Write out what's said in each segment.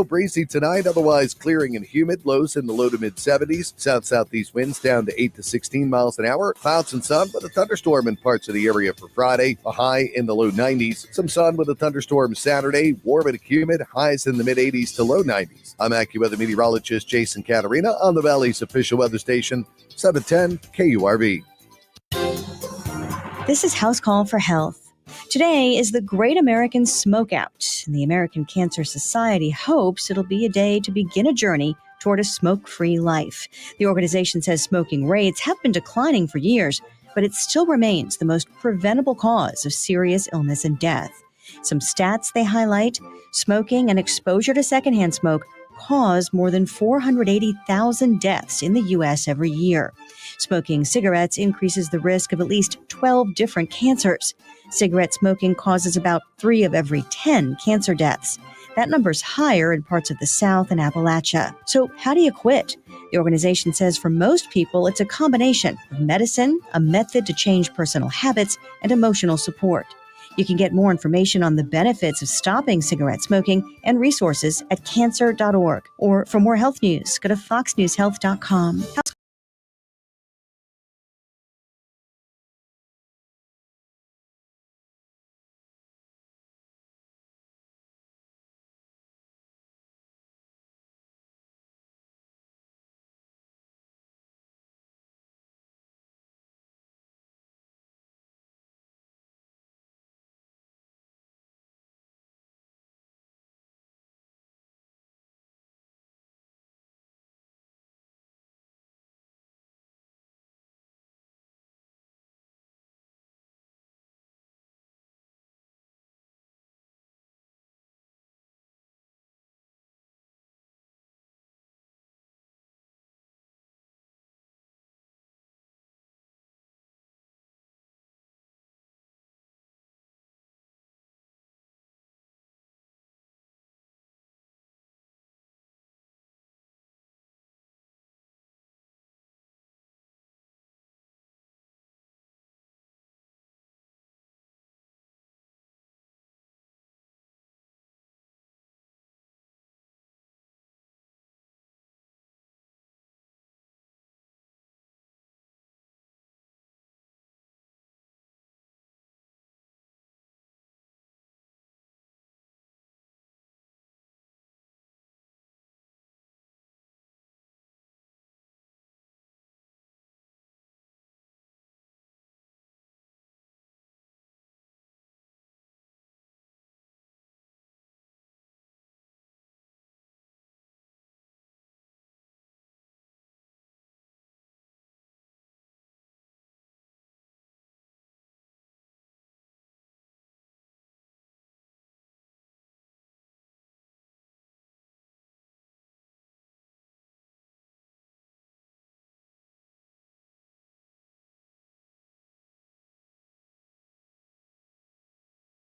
Breezy tonight, otherwise clearing and humid. Lows in the low to mid 70s. South-southeast winds down to 8 to 16 miles an hour. Clouds and sun with a thunderstorm in parts of the area for Friday. A high in the low 90s. Some sun with a thunderstorm Saturday. Warm and humid. Highs in the mid 80s to low 90s. I'm AccuWeather meteorologist Jason Catarina on the Valley's official weather station, 710 KURV. This is House Call for Health. Today is the Great American Smokeout, and the American Cancer Society hopes it'll be a day to begin a journey toward a smoke-free life. The organization says smoking rates have been declining for years, but it still remains the most preventable cause of serious illness and death. Some stats they highlight: smoking and exposure to secondhand smoke cause more than 480,000 deaths in the U.S. every year. Smoking cigarettes increases the risk of at least 12 different cancers. Cigarette smoking causes about 3 of every 10 cancer deaths. That number's higher in parts of the South and Appalachia. So how do you quit? The organization says for most people, it's a combination of medicine, a method to change personal habits, and emotional support. You can get more information on the benefits of stopping cigarette smoking and resources at cancer.org. Or for more health news, go to foxnewshealth.com.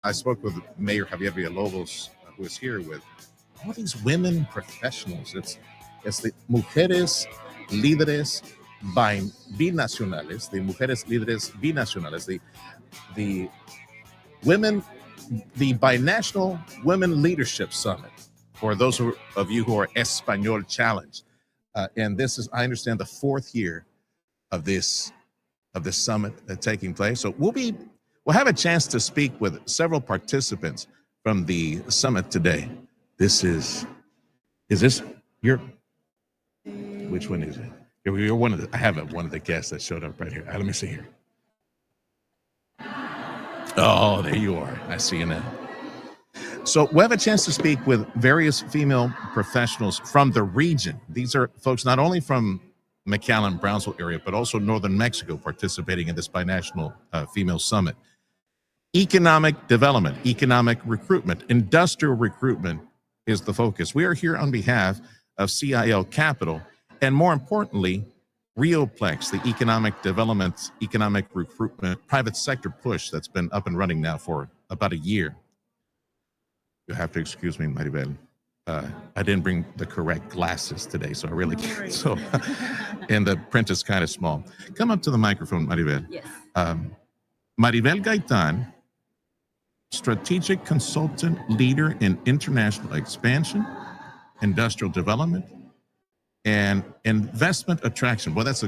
I spoke with Mayor Javier Villalobos, who is here with all these women professionals. It's the Mujeres Lideres Binacionales, the Mujeres Lideres Binacionales, the women, the Binational Women Leadership Summit, for those of you who are Espanol challenged. And this is, I understand, the 4th year of this summit taking place. So we'll have a chance to speak with several participants from the summit today. Is this your, which one is it? You're one of the, I have one of the guests that showed up right here. Let me see here. Oh, there you are. I see you now. So we'll have a chance to speak with various female professionals from the region. These are folks not only from McAllen, Brownsville area, but also northern Mexico participating in this binational female summit. Economic development, economic recruitment, industrial recruitment is the focus. We are here on behalf of CIL Capital, and more importantly, Rio Plex, the economic development, economic recruitment, private sector push that's been up and running now for about a year. You'll have to excuse me, Maribel. I didn't bring the correct glasses today, so I really can't. So, and the print is kind of small. Come up to the microphone, Maribel. Yes. Maribel Gaitan, strategic consultant, leader in international expansion, industrial development, and investment attraction. Well, that's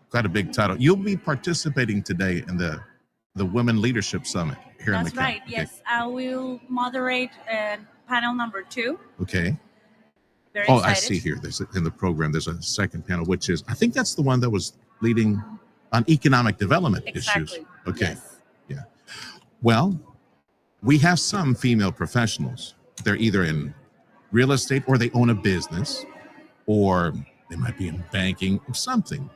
quite a big title. You'll be participating today in the Women Leadership Summit here in McAllen. That's right. Okay. Yes, I will moderate panel number 2. Okay. Very Oh, excited. I see here. There's in the program. There's a second panel, which is, I think that's the one that was leading on economic development issues. Exactly. Okay. Yes. Yeah. Well, we have some female professionals. They're either in real estate, or they own a business, or they might be in banking or something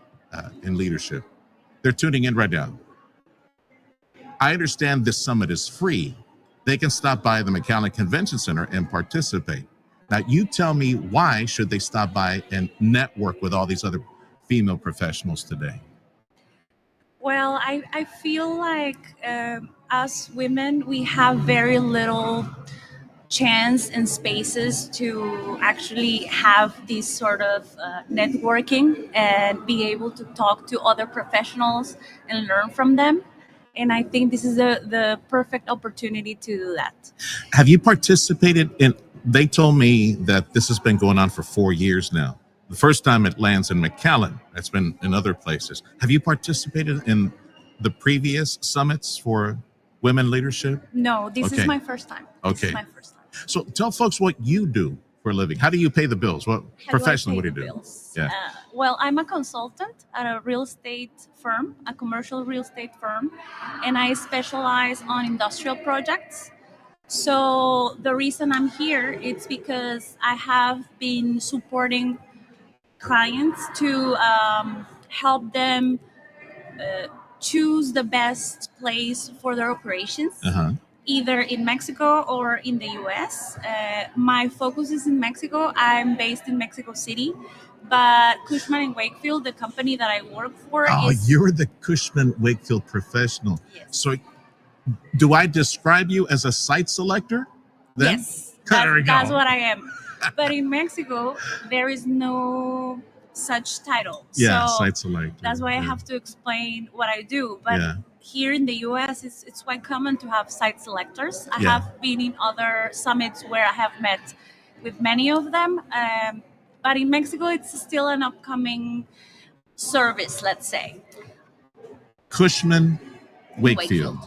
in leadership. They're tuning in right now. I understand this summit is free. They can stop by the McAllen Convention Center and participate. Now, you tell me, why should they stop by and network with all these other female professionals today? Well, I feel like as women, we have very little chance and spaces to actually have this sort of networking and be able to talk to other professionals and learn from them. And I think this is the perfect opportunity to do that. Have you participated in, they told me that this has been going on for 4 years now. The first time it lands in McAllen, it's been in other places. Have you participated in the previous summits for women leadership? No, this Okay. is my first time. This Okay. is my first time. So tell folks what you do for a living. How do you pay the bills? What How professionally, I what do pay you the do? bills? Yeah. Well, I'm a consultant at a real estate firm, a commercial real estate firm, and I specialize on industrial projects. So the reason I'm here is because I have been supporting clients to help them choose the best place for their operations, either in Mexico or in the US. My focus is in Mexico. I'm based in Mexico City, but Cushman and Wakefield, the company that I work for, You're the Cushman Wakefield professional. Yes. So do I describe you as a site selector then? Yes, There we go. that's what I am. But in Mexico, there is no such title. Yeah, so site selector. that's why I have to explain what I do. But here in the US, it's quite common to have site selectors. I have been in other summits where I have met with many of them. But in Mexico, it's still an upcoming service, let's say. Cushman Wakefield.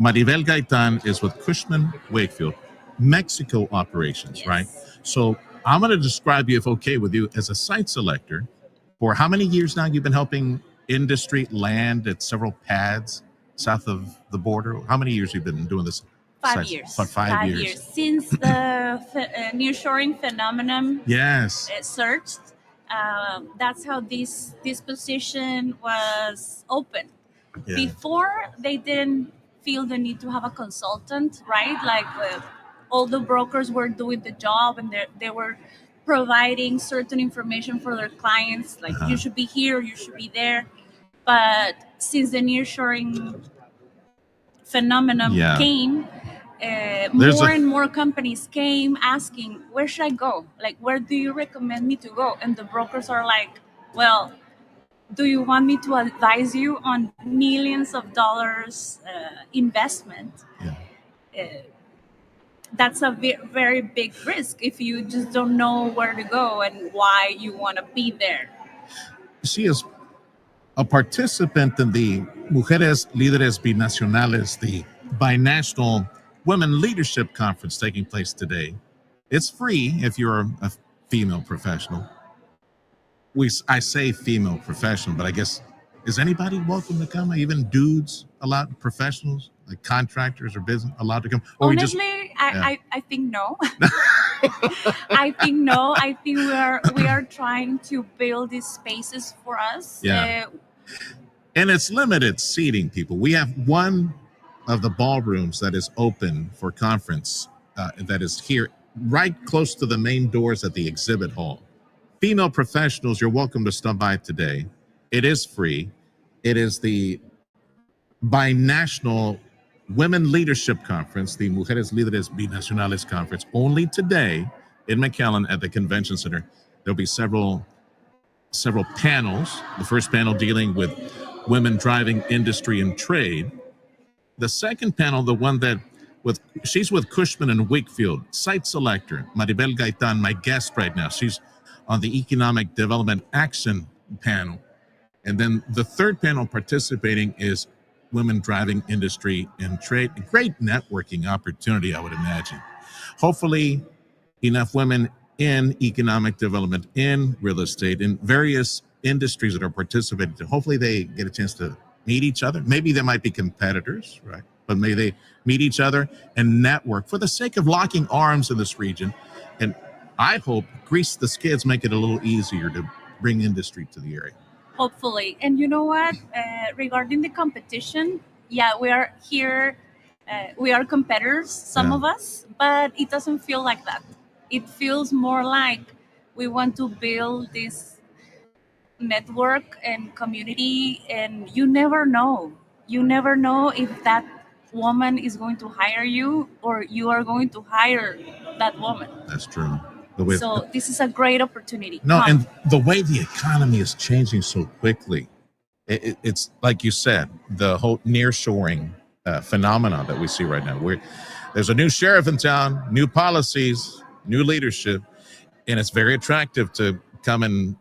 Maribel Gaitan is with Cushman Wakefield, Mexico operations, Yes. right? So I'm going to describe you, if okay with you, as a site selector. For how many years now you've been helping industry land at several pads south of the border? How many years you've been doing this? 5 years. For 5 years. Since the nearshoring phenomenon surged. That's how this position was open. Yeah. Before, they didn't feel the need to have a consultant, right? Like all the brokers were doing the job, and they were providing certain information for their clients, like you should be here, you should be there. But since the nearshoring phenomenon came, more and more companies came asking, where should I go? Like, where do you recommend me to go? And the brokers are like, well, do you want me to advise you on millions of dollars investment? That's a very big risk if you just don't know where to go and why you want to be there. She is a participant in the Mujeres Lideres Binacionales, the binational women leadership conference taking place today. It's free if you're a female professional. I say female professional, but I guess, is anybody welcome to come? Even dudes allowed, professionals, like contractors or business allowed to come? Or honestly, I think no. I think no. I think we are trying to build these spaces for us. Yeah. And it's limited seating, people. We have one of the ballrooms that is open for conference that is here right close to the main doors at the exhibit hall. Female professionals, you're welcome to stop by today. It is free. It is the binational Women Leadership Conference, the Mujeres Lideres Binacionales Conference, only today in McAllen at the Convention Center. There'll be several panels. The first panel dealing with women driving industry and trade. The second panel, the one that She's with Cushman and Wakefield, site selector. Maribel Gaitan, my guest right now. She's on the Economic Development Action panel. And then the third panel participating is Women Driving Industry and Trade. A great networking opportunity, I would imagine. Hopefully, enough women in economic development, in real estate, in various industries that are participating. Hopefully, they get a chance to meet each other. Maybe they might be competitors, right? But may they meet each other and network for the sake of locking arms in this region. And I hope grease the skids, make it a little easier to bring industry to the area. Hopefully. And you know what? Regarding the competition, yeah, we are here. We are competitors, some of us, but it doesn't feel like that. It feels more like we want to build this network and community, and you never know. You never know if that woman is going to hire you or you are going to hire that woman. That's true. So this is a great opportunity. No, and the way the economy is changing so quickly, it's like you said, the whole nearshoring phenomenon that we see right now. There's a new sheriff in town, new policies, new leadership, and it's very attractive to come and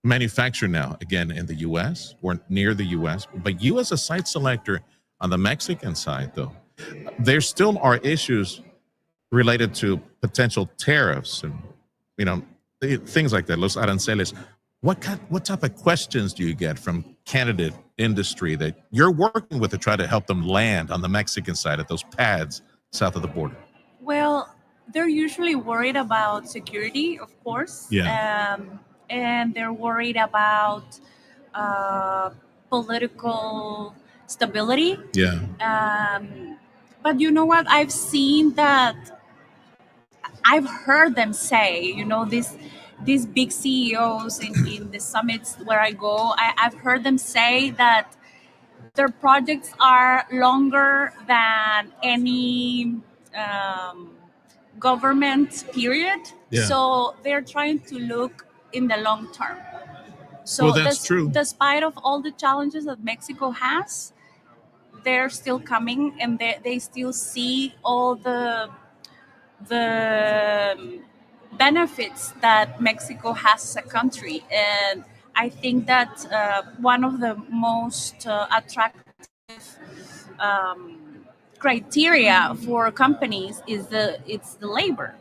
manufacture now, again, in the U.S. or near the U.S. But you as a site selector on the Mexican side, though, there still are issues related to potential tariffs and, things like that, los aranceles. What type of questions do you get from candidate industry that you're working with to try to help them land on the Mexican side at those pads south of the border? Well, they're usually worried about security, of course. Yeah. And they're worried about political stability. Yeah. But you know what? I've seen that. I've heard them say, these big CEOs in the summits where I go, I've heard them say that their projects are longer than any government period. Yeah. So they're trying to look in the long term. So well, that's true. Despite of all the challenges that Mexico has, they're still coming, and they still see all the benefits that Mexico has as a country. And I think that one of the most attractive criteria for companies is the labor.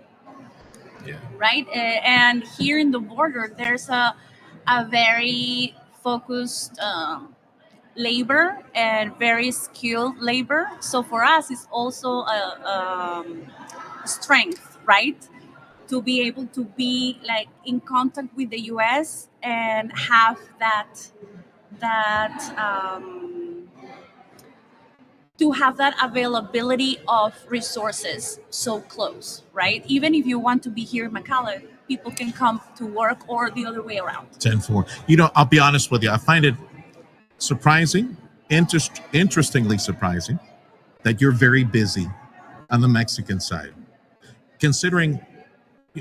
Yeah. Right? And here in the border, there's a very focused labor and very skilled labor. So for us, it's also a strength, right? To be able to be like in contact with the U.S. and have to have that availability of resources so close, right? Even if you want to be here in McAllen, people can come to work, or the other way around. 10-4. I'll be honest with you. I find it surprising, interestingly surprising, that you're very busy on the Mexican side, considering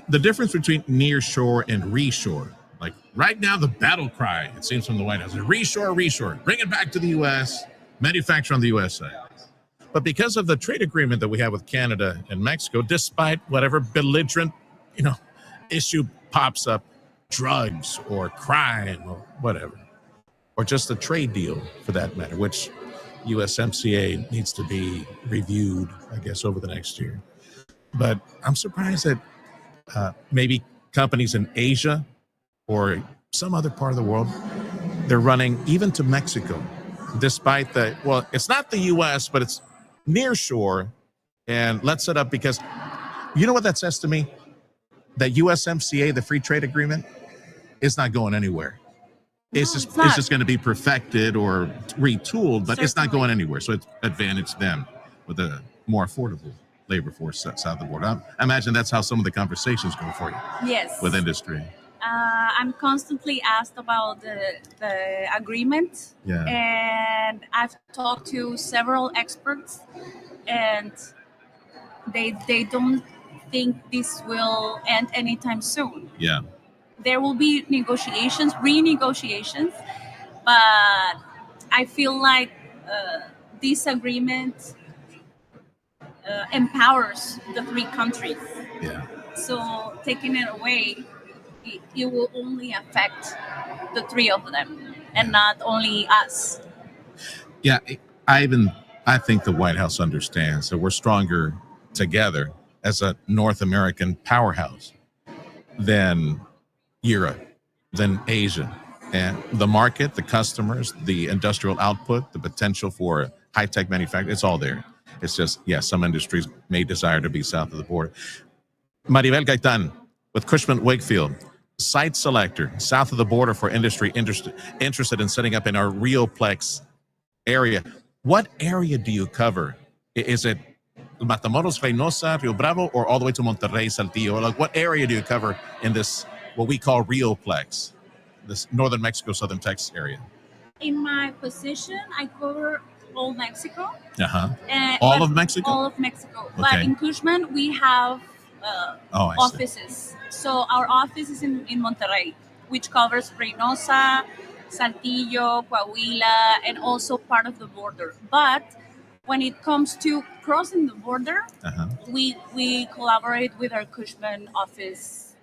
the difference between near shore and reshore. Like right now, the battle cry, it seems, from the White House is reshore, bring it back to the U.S., manufacture on the U.S. side. But because of the trade agreement that we have with Canada and Mexico, despite whatever belligerent, issue pops up, drugs or crime or whatever, or just a trade deal for that matter, which USMCA needs to be reviewed, I guess, over the next year. But I'm surprised that maybe companies in Asia or some other part of the world, they're running even to Mexico, despite it's not the U.S., but it's near shore, and let's set up, because you know what that says to me? That USMCA, the free trade agreement, is not going anywhere. It's just going to be perfected or retooled, but It's not going anywhere. So it's advantaged them with a more affordable labor force south of the border. I imagine that's how some of the conversations go for you. Yes. With industry. I'm constantly asked about the agreement. Yeah. And I've talked to several experts, and they don't think this will end anytime soon. Yeah. There will be renegotiations, but I feel like this agreement empowers the three countries. Yeah. So taking it away, it will only affect the three of them and not only us. Yeah, I think the White House understands that we're stronger together as a North American powerhouse than Europe, than Asia. And the market, the customers, the industrial output, the potential for high-tech manufacturing, it's all there. It's just, yeah, some industries may desire to be south of the border. Maribel Gaitan with Cushman Wakefield, site selector, south of the border for industry interested in setting up in our Rio Plex area. What area do you cover? Is it Matamoros, Reynosa, Rio Bravo, or all the way to Monterrey, Saltillo? Like, what area do you cover in this, what we call Rio Plex, this northern Mexico, southern Texas area? In my position, I cover all Mexico. Uh-huh. All of Mexico? All of Mexico. Okay. But in Cushman, we have offices. So our office is in Monterrey, which covers Reynosa, Saltillo, Coahuila, and also part of the border. But when it comes to crossing the border, we collaborate with our Cushman office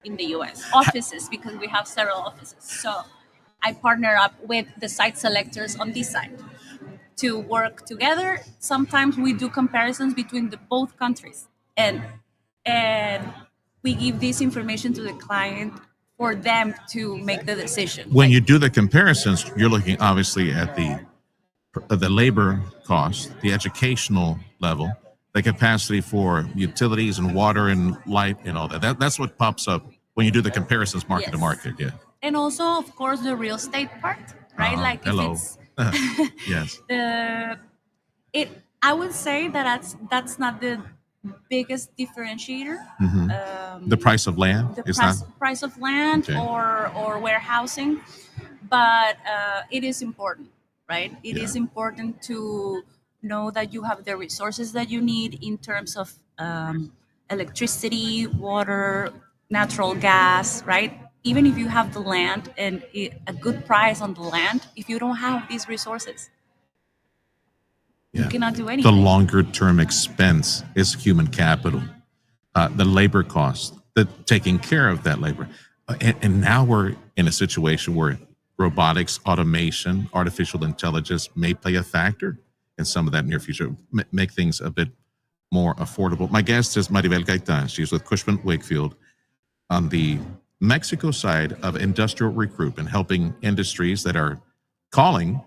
in the U.S. offices because we have several offices. So I partner up with the site selectors on this side to work together. Sometimes we do comparisons between the both countries, and we give this information to the client for them to make the decision. When you do the comparisons, you're looking obviously at the labor cost, the educational level, the capacity for utilities and water and light and all that. That's what pops up when you do the comparisons market to market. Yeah. And also, of course, the real estate part, right? Like hello. if it's yes. I would say that's not the biggest differentiator. The price of land. Price of land or warehousing, but it is important, right? It is important to know that you have the resources that you need in terms of electricity, water, natural gas, right? Even if you have the land and a good price on the land, if you don't have these resources, you cannot do anything. The longer term expense is human capital, the labor cost, the taking care of that labor. And now we're in a situation where robotics, automation, artificial intelligence may play a factor in some of that near future, make things a bit more affordable. My guest is Maribel Gaitan. She's with Cushman Wakefield on the Mexico side of industrial recruitment, helping industries that are calling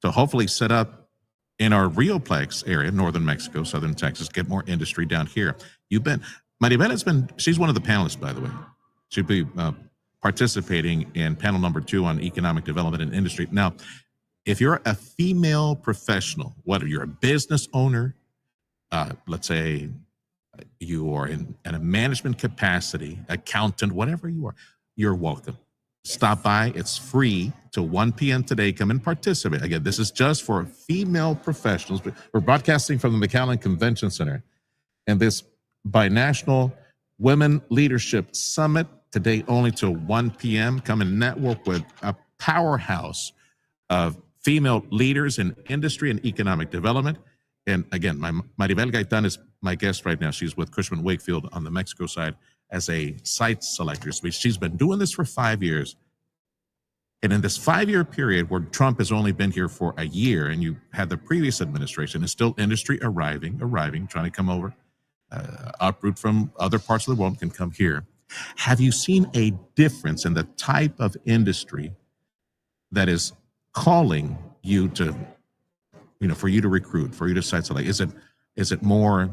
to hopefully set up in our Rio Plex area, northern Mexico, southern Texas, get more industry down here. Maribel she's one of the panelists, by the way. She'll be participating in panel number 2 on economic development and industry. Now, if you're a female professional, whether you're a business owner, let's say you are in a management capacity, accountant, whatever you are, you're welcome. Stop by. It's free till 1 p.m. today. Come and participate. Again, this is just for female professionals. We're broadcasting from the McAllen Convention Center. And this binational Women Leadership Summit today only till 1 p.m. Come and network with a powerhouse of female leaders in industry and economic development. And again, Maribel Gaitan is my guest right now. She's with Cushman Wakefield on the Mexico side as a site selector. So she's been doing this for 5 years. And in this 5-year period where Trump has only been here for a year and you had the previous administration, it's still industry arriving, trying to come over, uproot from other parts of the world, can come here. Have you seen a difference in the type of industry that is calling you to, for you to recruit, for you to site select? Is it more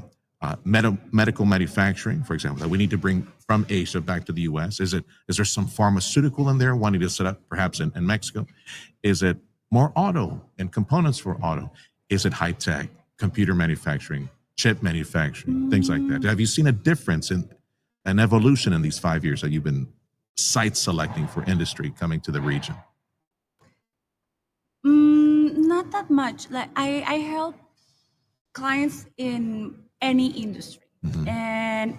medical manufacturing, for example, that we need to bring from Asia back to the U.S.? Is there some pharmaceutical in there wanting to set up perhaps in Mexico? Is it more auto and components for auto? Is it high tech, computer manufacturing, chip manufacturing, things like that? Have you seen a difference in an evolution in these 5 years that you've been site selecting for industry coming to the region? Not that much. Like I help clients in any industry. And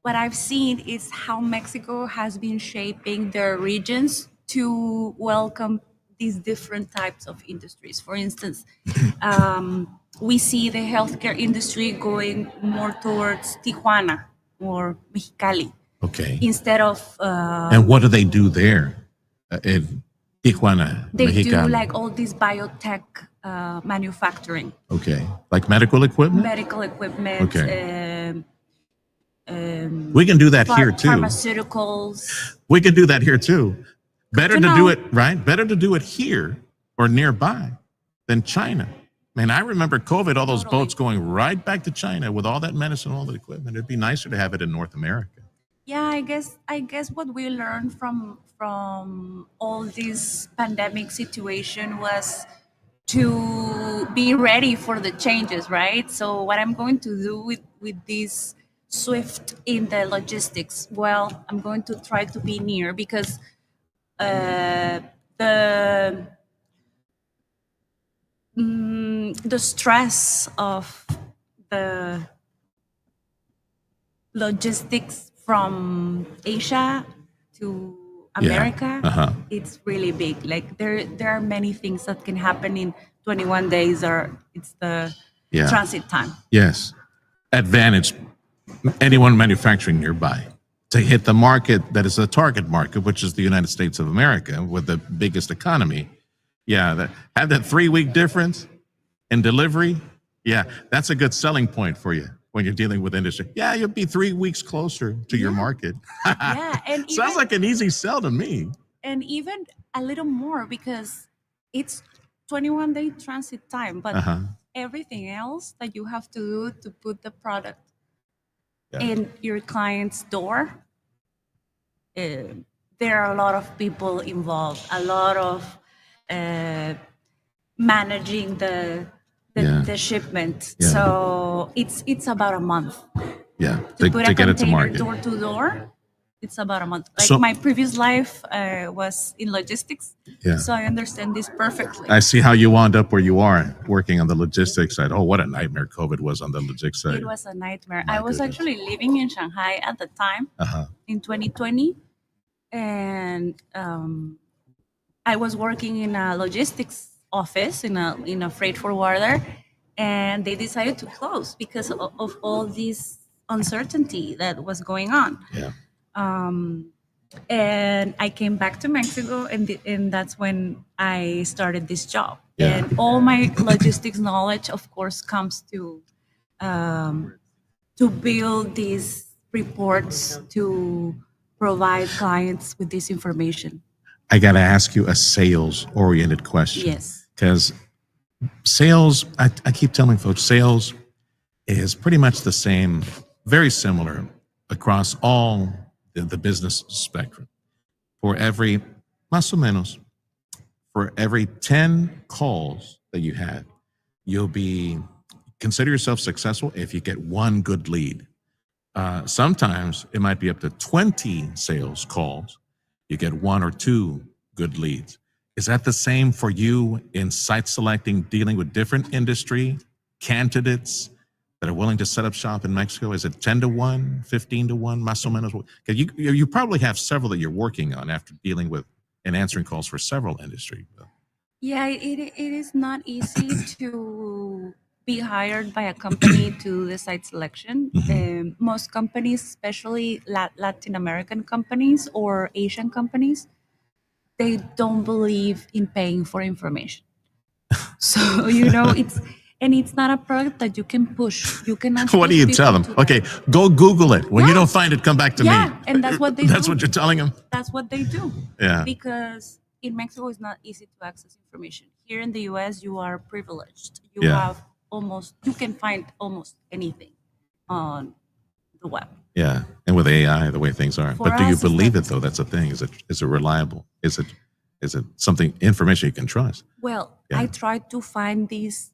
what I've seen is how Mexico has been shaping their regions to welcome these different types of industries. For instance, we see the healthcare industry going more towards Tijuana or Mexicali Okay. instead of And what do they do there in Tijuana, they do Mexicali? like all this biotech manufacturing, Okay. Like medical equipment? medical equipment, We can do that here too. pharmaceuticals. We can do that here too. Better to to do know. it, right? Better to do it here or nearby than China. Man, I remember COVID, all those Totally. boats going right back to China with all that medicine, all that equipment. It'd be nicer to have it in North America. Yeah, I guess what we learned from all this pandemic situation was to be ready for the changes, right? So what I'm going to do with this swift in the logistics, well, I'm going to try to be near because the the stress of the logistics from Asia to America, it's really big. Like there are many things that can happen in 21 days, or it's the transit time. Yes. Advantage anyone manufacturing nearby to hit the market that is a target market, which is the United States of America with the biggest economy. Yeah, have that 3-week difference in delivery. Yeah, that's a good selling point for you when you're dealing with industry. Yeah, you'll be 3 weeks closer to your market. Yeah, and Sounds like an easy sell to me. And even a little more because it's 21-day transit time, but everything else that you have to do to put the product in your client's door, there are a lot of people involved, a lot of managing the shipment. So it's about a month. Yeah, to put a get it to container market. door to door, it's about a month. Like So- my previous life was in logistics, Yeah. so I understand this perfectly. I see how you wound up where you are working on the logistics side. Oh, what a nightmare COVID was on the logistics side. It was a nightmare. My I was goodness. actually living in Shanghai at the time in 2020, and I was working in a logistics office in a freight forwarder, and they decided to close because of all this uncertainty that was going on. Yeah. And I came back to Mexico, and that's when I started this job. Yeah. And all my logistics knowledge, of course, comes to build these reports to provide clients with this information. I got to ask you a sales-oriented question. Yes. Because sales, I keep telling folks, sales is pretty much the same, very similar across all the business spectrum. For every, más o menos, for every 10 calls that you had, you'll be, consider yourself successful if you get one good lead. Sometimes it might be up to 20 sales calls. You get 1 or 2 good leads. Is that the same for you in site selecting, dealing with different industry candidates that are willing to set up shop in Mexico? Is it 10 to 1, 15 to 1, más o menos? Because you probably have several that you're working on after dealing with and answering calls for several industries. Yeah, it is not easy to be hired by a company to do the site selection. Most companies, especially Latin American companies or Asian companies, they don't believe in paying for information. So, it's not a product that you can push. You can What do you tell them? Okay, go Google it. When you don't find it, come back to me. And that's what they That's do. what you're telling them? That's what they do. Yeah. Because in Mexico, it's not easy to access information. Here in the US, you are privileged. You can find almost anything on the web. Yeah, and with AI, the way things are. For But do you us, it's believe not- it though? That's the thing. Is it reliable? Is it something, information you can trust? Well, Yeah. I try to find these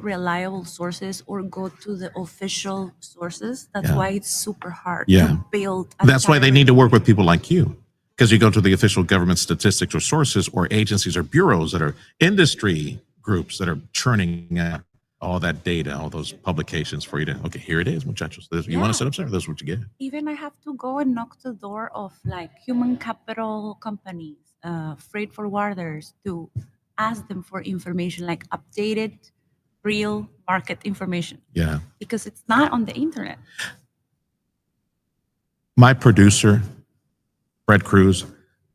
reliable sources or go to the official sources. That's why it's super hard to build. That's why they need to work with people like you, because you go to the official government statistics or sources or agencies or bureaus that are industry groups that are churning out all that data, all those publications for you to, okay, here it is, muchachos. You want to set up there? This is what you get. Even I have to go and knock the door of like human capital companies freight forwarders to ask them for information, like updated, real market information, Yeah. because it's not on the internet. My producer, Fred Cruz,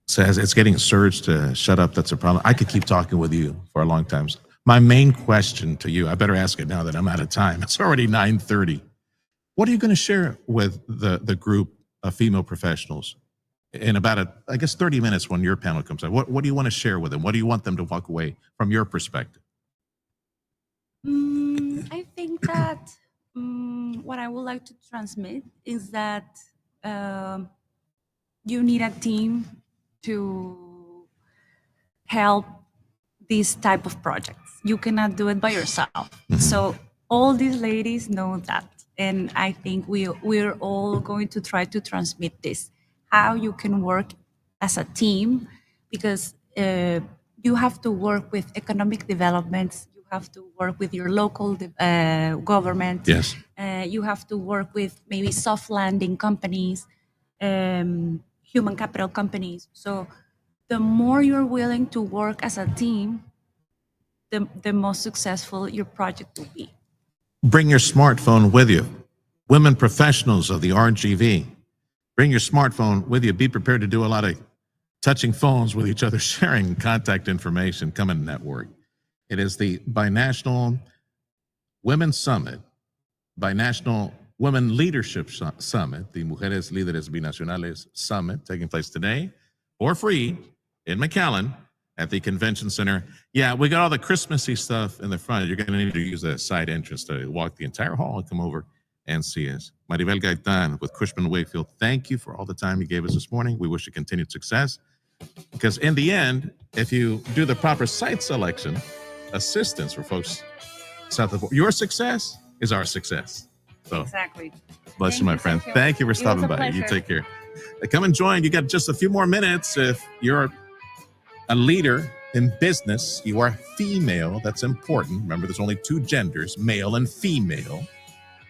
says it's getting Serge to shut up. That's a problem. I could keep talking with you for a long time. My main question to you, I better ask it now that I'm out of time. It's already 9:30. What are you going to share with the group of female professionals in about, I guess, 30 minutes when your panel comes out? What do you want to share with them? What do you want them to walk away from your perspective? I think that what I would like to transmit is that um, you need a team to help these type of projects. You cannot do it by yourself. So all these ladies know that, and I think we're all going to try to transmit this, how you can work as a team, because you have to work with economic developments, you have to work with your local government. Yes. You have to work with maybe soft landing companies, human capital companies. So the more you're willing to work as a team, the most successful your project will be. Bring your smartphone with you. Women professionals of the RGV, bring your smartphone with you. Be prepared to do a lot of touching phones with each other, sharing contact information, come and network. It is the Binational Women's Summit, Binational Women Leadership Summit, the Mujeres Lideres Binacionales Summit, taking place today for free in McAllen at the Convention Center. Yeah, we got all the Christmassy stuff in the front. You're going to need to use a side entrance to walk the entire hall and come over and see us. Maribel Gaitan with Cushman Wakefield, thank you for all the time you gave us this morning. We wish you continued success, because in the end, if you do the proper site selection, assistance for folks south of your success is our success. So Exactly. bless you, my friend. Sergio. Thank you for It was stopping a by. You pleasure. take care. Come and join. You got just a few more minutes. If you're a leader in business, you are female. That's important. Remember, there's only two genders, male and female.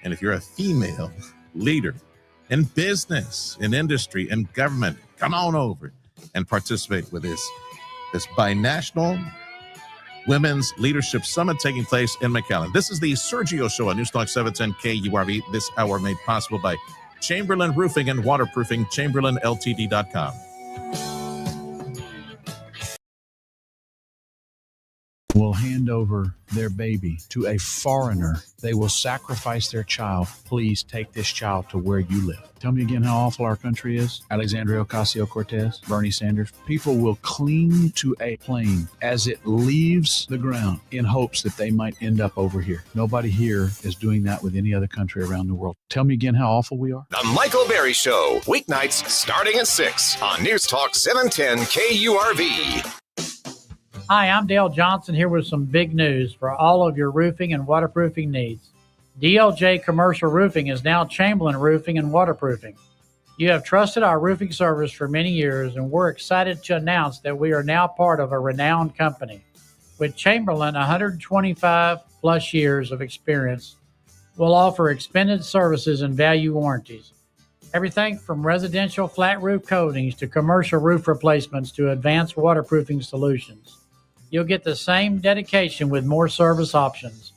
And if you're a female leader in business, in industry, in government, come on over and participate with this binational Women's Leadership Summit taking place in McAllen. This is the Sergio Show on Newstalk 710 KURV. This hour made possible by Chamberlain Roofing and Waterproofing, ChamberlainLTD.com. Will hand over their baby to a foreigner. They will sacrifice their child. Please take this child to where you live. Tell me again how awful our country is. Alexandria Ocasio-Cortez, Bernie Sanders. People will cling to a plane as it leaves the ground in hopes that they might end up over here. Nobody here is doing that with any other country around the world. Tell me again how awful we are. The Michael Berry Show, weeknights starting at 6 on News Talk 710 KURV. Hi, I'm Dale Johnson here with some big news for all of your roofing and waterproofing needs. DLJ Commercial Roofing is now Chamberlain Roofing and Waterproofing. You have trusted our roofing service for many years, and we're excited to announce that we are now part of a renowned company. With Chamberlain 125 plus years of experience, we'll offer expanded services and value warranties. Everything from residential flat roof coatings to commercial roof replacements to advanced waterproofing solutions. You'll get the same dedication with more service options.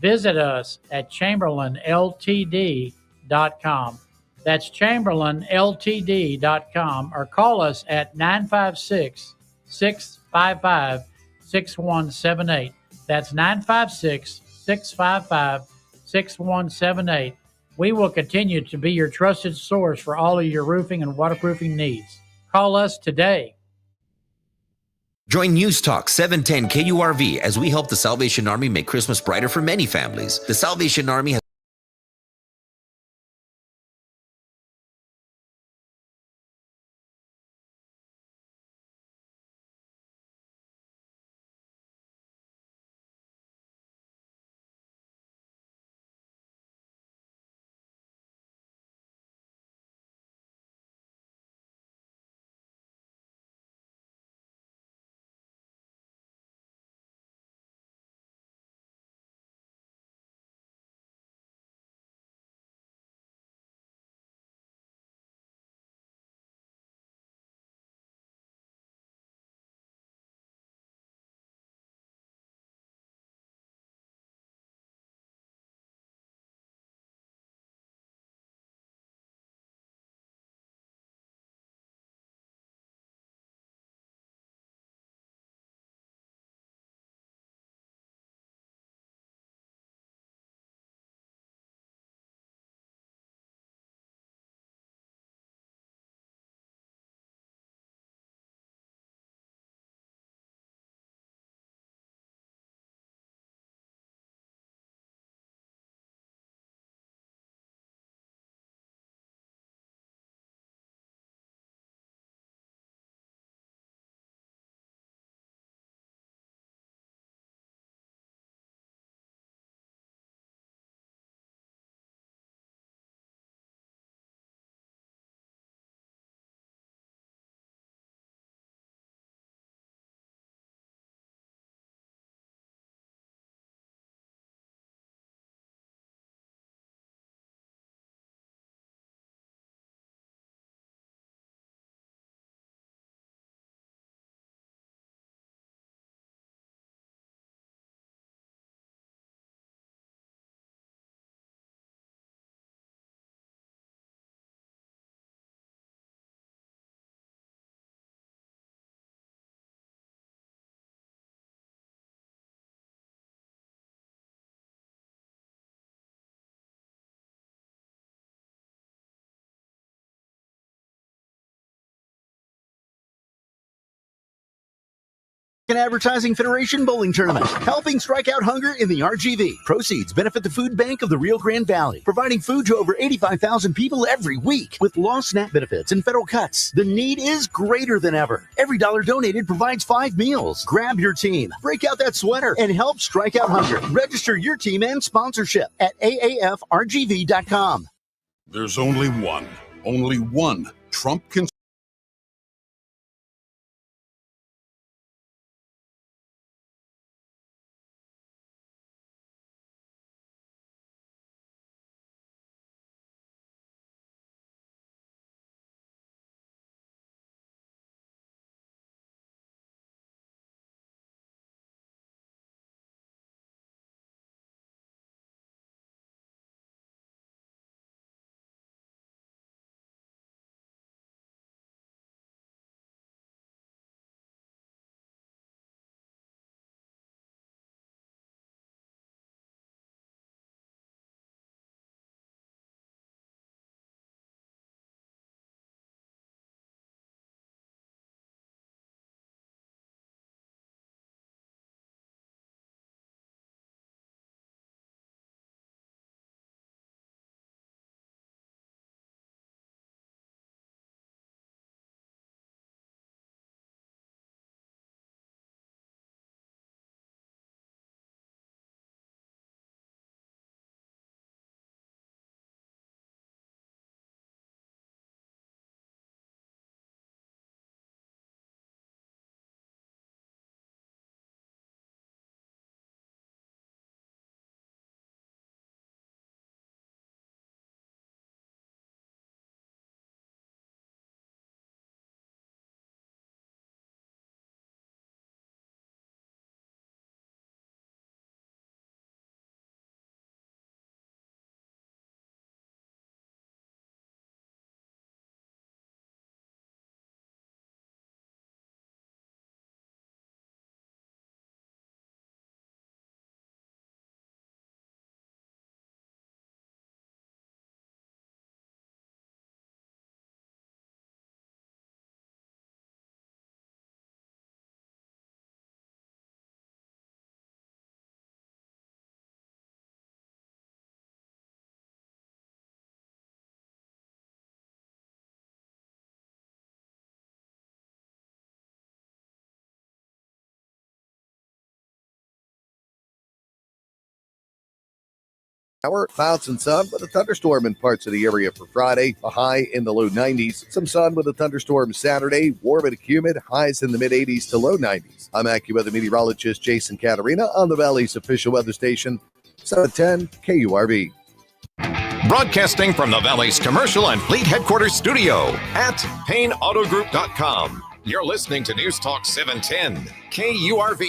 Visit us at ChamberlainLTD.com. That's ChamberlainLTD.com, or call us at 956-655-6178. That's 956-655-6178. We will continue to be your trusted source for all of your roofing and waterproofing needs. Call us today. Join News Talk 710 KURV as we help the Salvation Army make Christmas brighter for many families. The Salvation Army has Advertising Federation Bowling Tournament, helping strike out hunger in the RGV. Proceeds benefit the food bank of the Rio Grande Valley, providing food to over 85,000 people every week with lost SNAP benefits and federal cuts. The need is greater than ever. Every dollar donated provides 5 meals. Grab your team, break out that sweater, and help strike out hunger. Register your team and sponsorship at aafrgv.com. There's only one Trump can. Clouds and sun with a thunderstorm in parts of the area for Friday. A high in the low 90s. Some sun with a thunderstorm Saturday. Warm and humid. Highs in the mid 80s to low 90s. I'm AccuWeather meteorologist Jason Caterina on the Valley's official weather station, 710 KURV. Broadcasting from the Valley's commercial and fleet headquarters studio at PayneAutoGroup.com. You're listening to News Talk 710 KURV.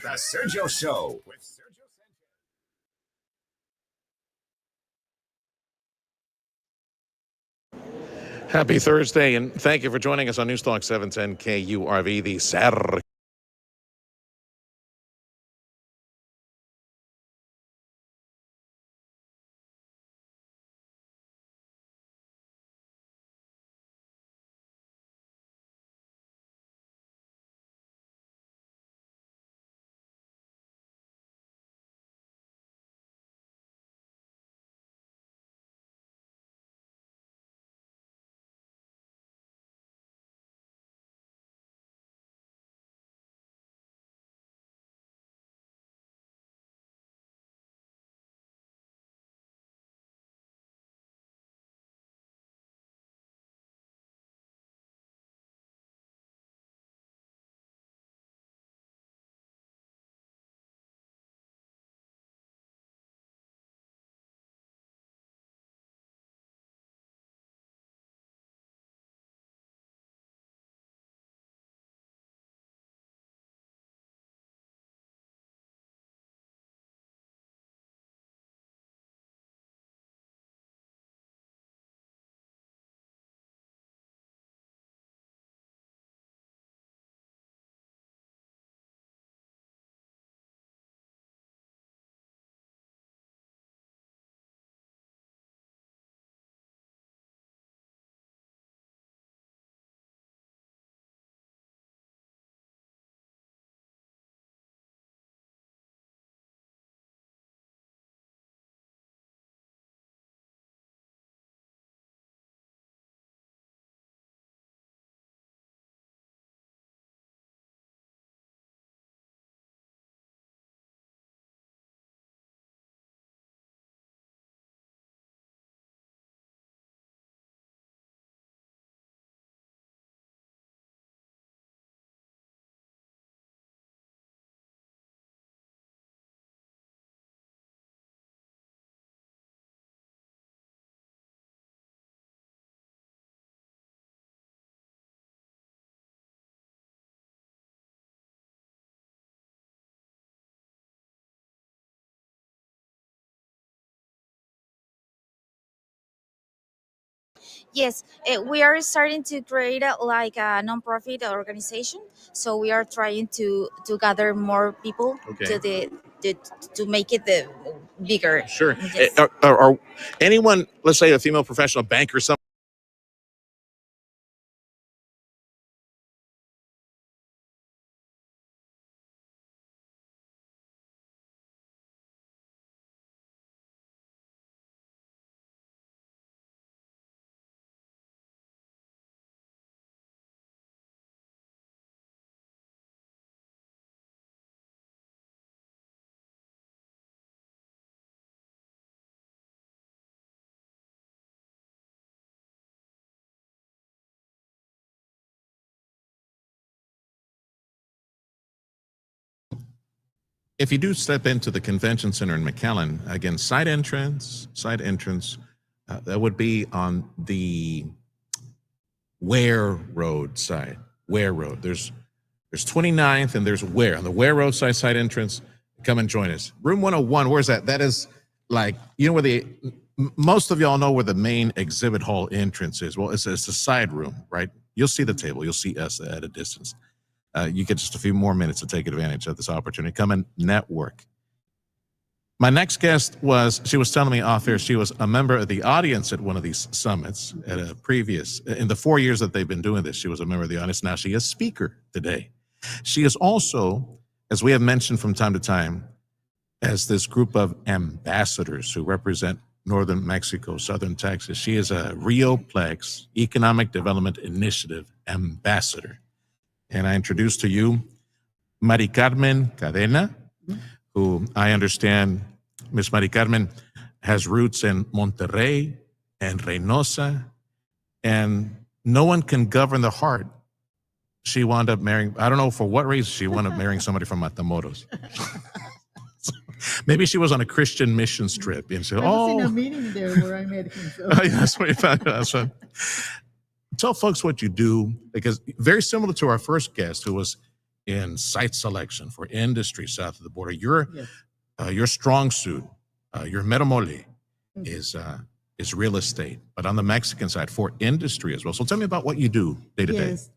The Sergio Show with Sergio. Happy Thursday, and thank you for joining us on News Talk 710 KURV, the Saturday. Yes, we are starting to create a nonprofit organization. So we are trying to gather more people to the to make it the bigger. Sure. Yes. Or anyone, let's say a female professional banker, something. If you do step into the convention center in McAllen, again, side entrance, that would be on the Ware Road side. Ware Road. There's 29th and there's Ware. On the Ware Road side entrance, come and join us. Room 101, where's that? That is like, you know where most of y'all know where the main exhibit hall entrance is. Well, it's a side room, right? You'll see the table. You'll see us at a distance. You get just a few more minutes to take advantage of this opportunity. Come and network. My next guest she was telling me off air, she was a member of the audience at one of these summits at a previous, in the 4 years that they've been doing this, she was a member of the audience. Now she is speaker today. She is also, as we have mentioned from time to time, as this group of ambassadors who represent Northern Mexico, Southern Texas. She is a Rio Plex Economic Development Initiative ambassador. And I introduce to you Mari Carmen Cadena, who I understand Miss Mari Carmen has roots in Monterrey and Reynosa, and no one can govern the heart. She wound up marrying, I don't know for what reason, she wound up marrying somebody from Matamoros. Maybe she was on a Christian missions trip and said, I was in a meeting there where I met him. So. Oh, yeah, that's what you found out. That's what. Tell folks what you do, because very similar to our first guest who was in site selection for industry south of the border, your strong suit, your metamole is real estate, but on the Mexican side for industry as well. So tell me about what you do day to day. Yes,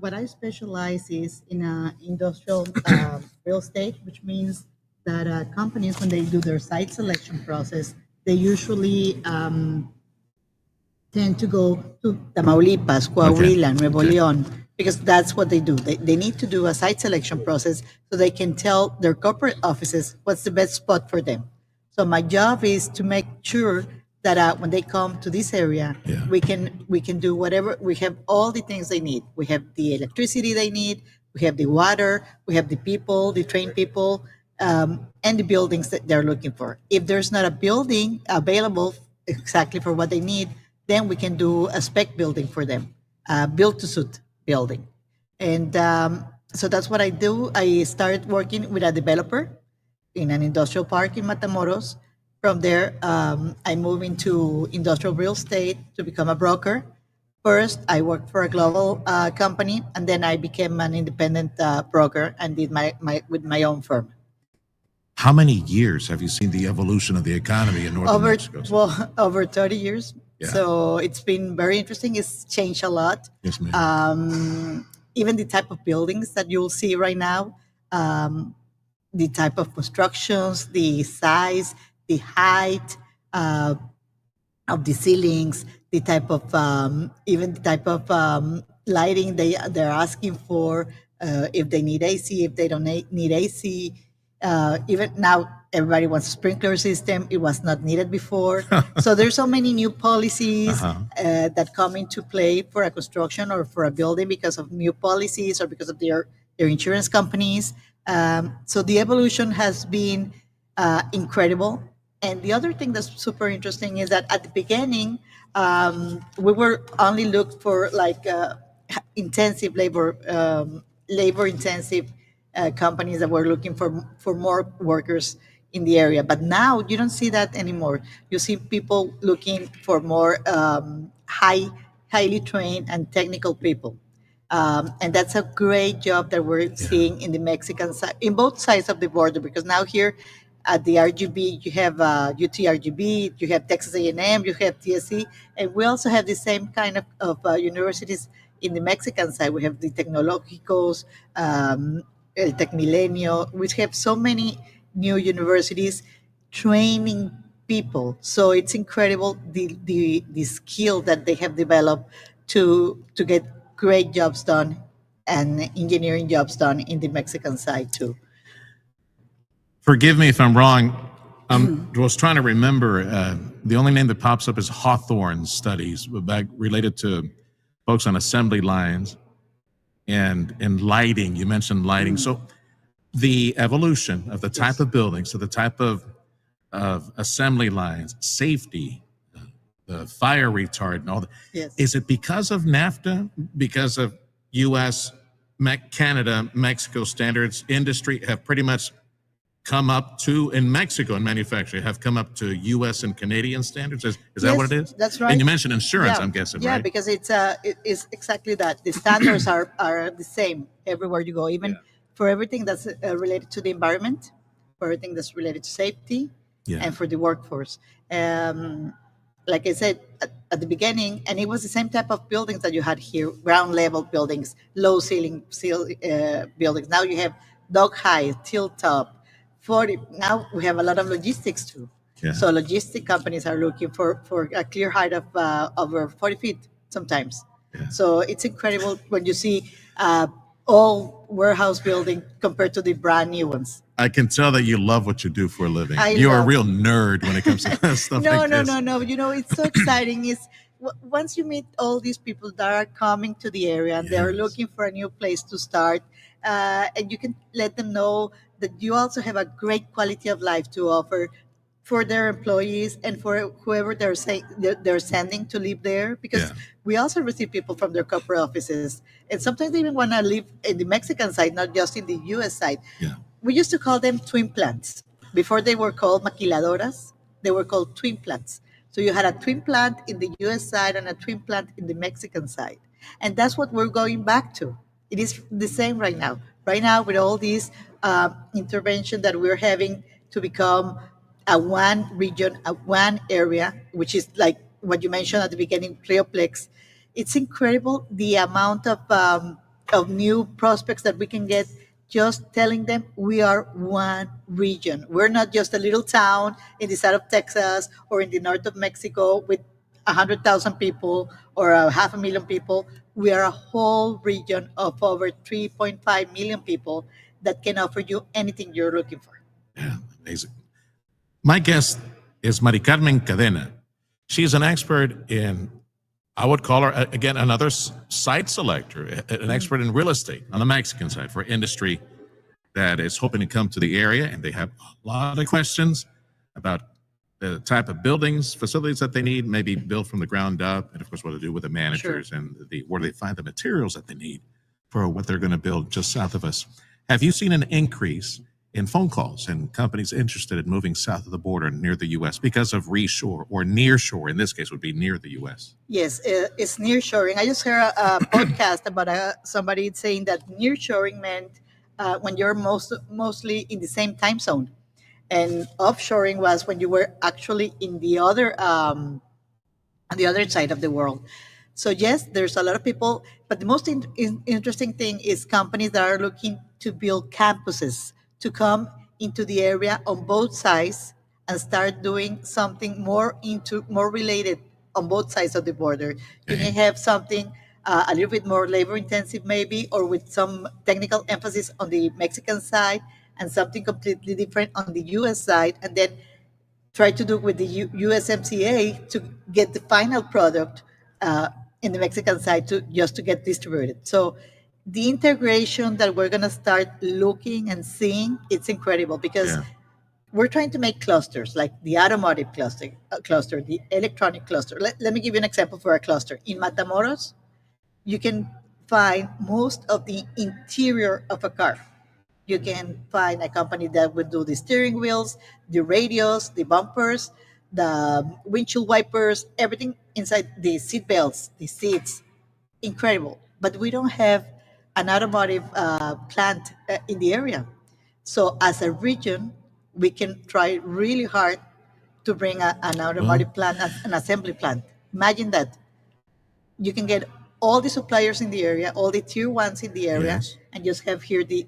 what I specialize is in industrial real estate, which means that companies, when they do their site selection process, they usually tend to go to Tamaulipas, Coahuila, and Nuevo León, because that's what they do. They need to do a site selection process so they can tell their corporate offices what's the best spot for them. So my job is to make sure that when they come to this area, we can do whatever. We have all the things they need. We have the electricity they need. We have the water. We have the people, the trained people, and the buildings that they're looking for. If there's not a building available exactly for what they need, then we can do a spec building for them, build to suit building. And so that's what I do. I started working with a developer in an industrial park in Matamoros. From there, I moved into industrial real estate to become a broker. First, I worked for a global company, and then I became an independent broker and did with my own firm. How many years have you seen the evolution of the economy in Northern Mexico? Well, over 30 years. Yeah. So it's been very interesting. It's changed a lot. Yes, ma'am. Even the type of buildings that you'll see right now, the type of constructions, the size, the height of the ceilings, the type of even the type of lighting they're asking for, if they need AC, if they don't need AC. Even now, everybody wants a sprinkler system. It was not needed before. So there's so many new policies that come into play for a construction or for a building because of new policies or because of their insurance companies. So the evolution has been incredible. And the other thing that's super interesting is that at the beginning, we were only looked for like intensive labor intensive companies that were looking for more workers in the area. But now you don't see that anymore. You see people looking for more highly trained and technical people. And that's a great job that we're seeing in the Mexican side, in both sides of the border, because now here At the RGB, you have UTRGB, you have Texas A&M, you have TSC, and we also have the same kind of universities in the Mexican side. We have the Tecnológicos, El Tecmilenio. We have so many new universities training people. So it's incredible the skill that they have developed to get great jobs done and engineering jobs done in the Mexican side too. Forgive me if I'm wrong. I was trying to remember. The only name that pops up is Hawthorne Studies, back related to folks on assembly lines and lighting. You mentioned lighting. So the evolution of the type of buildings, so the type of assembly lines, safety, the fire retard, and all that. Yes. Is it because of NAFTA? Because of U.S., Canada, Mexico standards? Industry have pretty much come up to, in Mexico in manufacturing, have come up to U.S. and Canadian standards? Is that what it is? That's right. And you mentioned insurance, Yeah. I'm guessing, Yeah, right? because it is exactly that. The standards are the same everywhere you go, even for everything that's related to the environment, for everything that's related to safety, and for the workforce. Like I said at the beginning, and it was the same type of buildings that you had here, ground level buildings, low ceiling buildings. Now you have dog high, tilt top, 40. Now we have a lot of logistics too. Yeah. So logistic companies are looking for a clear height of over 40 feet sometimes. So it's incredible when you see all warehouse building compared to the brand new ones. I can tell that you love what you do for a living. I You're a love- real nerd when it comes to stuff No, like no, this. no, no. You know, it's so exciting. Once you meet all these people that are coming to the area and they're looking for a new place to start, and you can let them know that you also have a great quality of life to offer for their employees and for whoever they're sending to live there, because we also receive people from their corporate offices, and sometimes they even want to live in the Mexican side, not just in the U.S. side. We used to call them twin plants. Before they were called maquiladoras, they were called twin plants. So you had a twin plant in the U.S. side and a twin plant in the Mexican side. And that's what we're going back to. It is the same right now. Right now, with all these intervention that we're having to become a one region, a one area, which is like what you mentioned at the beginning, Rio Plex. It's incredible the amount of new prospects that we can get just telling them we are one region. We're not just a little town in the south of Texas or in the north of Mexico with 100,000 people or 500,000 people. We are a whole region of over 3.5 million people that can offer you anything you're looking for. Yeah, amazing. My guest is Mari Carmen Cadena. She's an expert in, I would call her, again, another site selector, an expert in real estate on the Mexican side for industry that is hoping to come to the area. And they have a lot of questions about the type of buildings, facilities that they need, maybe built from the ground up, and of course what to do with the managers and where they find the materials that they need for what they're going to build just south of us. Have you seen an increase in phone calls and companies interested in moving south of the border near the U.S. because of reshore or nearshore? In this case, would be near the U.S. Yes, it's nearshoring. I just heard a podcast about somebody saying that nearshoring meant when you're mostly in the same time zone, and offshoring was when you were actually in the other side of the world. So yes, there's a lot of people, but the most interesting thing is companies that are looking to build campuses to come into the area on both sides and start doing something more related on both sides of the border. You can have something a little bit more labor intensive maybe, or with some technical emphasis on the Mexican side and something completely different on the US side, and then try to do with the USMCA to get the final product in the Mexican side to get distributed. So the integration that we're going to start looking and seeing, it's incredible because we're trying to make clusters like the automotive cluster, the electronic cluster. Let me give you an example for a cluster. In Matamoros, you can find most of the interior of a car. You can find a company that would do the steering wheels, the radios, the bumpers, the windshield wipers, everything inside the seat belts, the seats. Incredible. But we don't have an automotive plant in the area. So as a region, we can try really hard to bring an automotive plant, an assembly plant. Imagine that. You can get all the suppliers in the area, all the tier ones in the area, Yes. and just have here the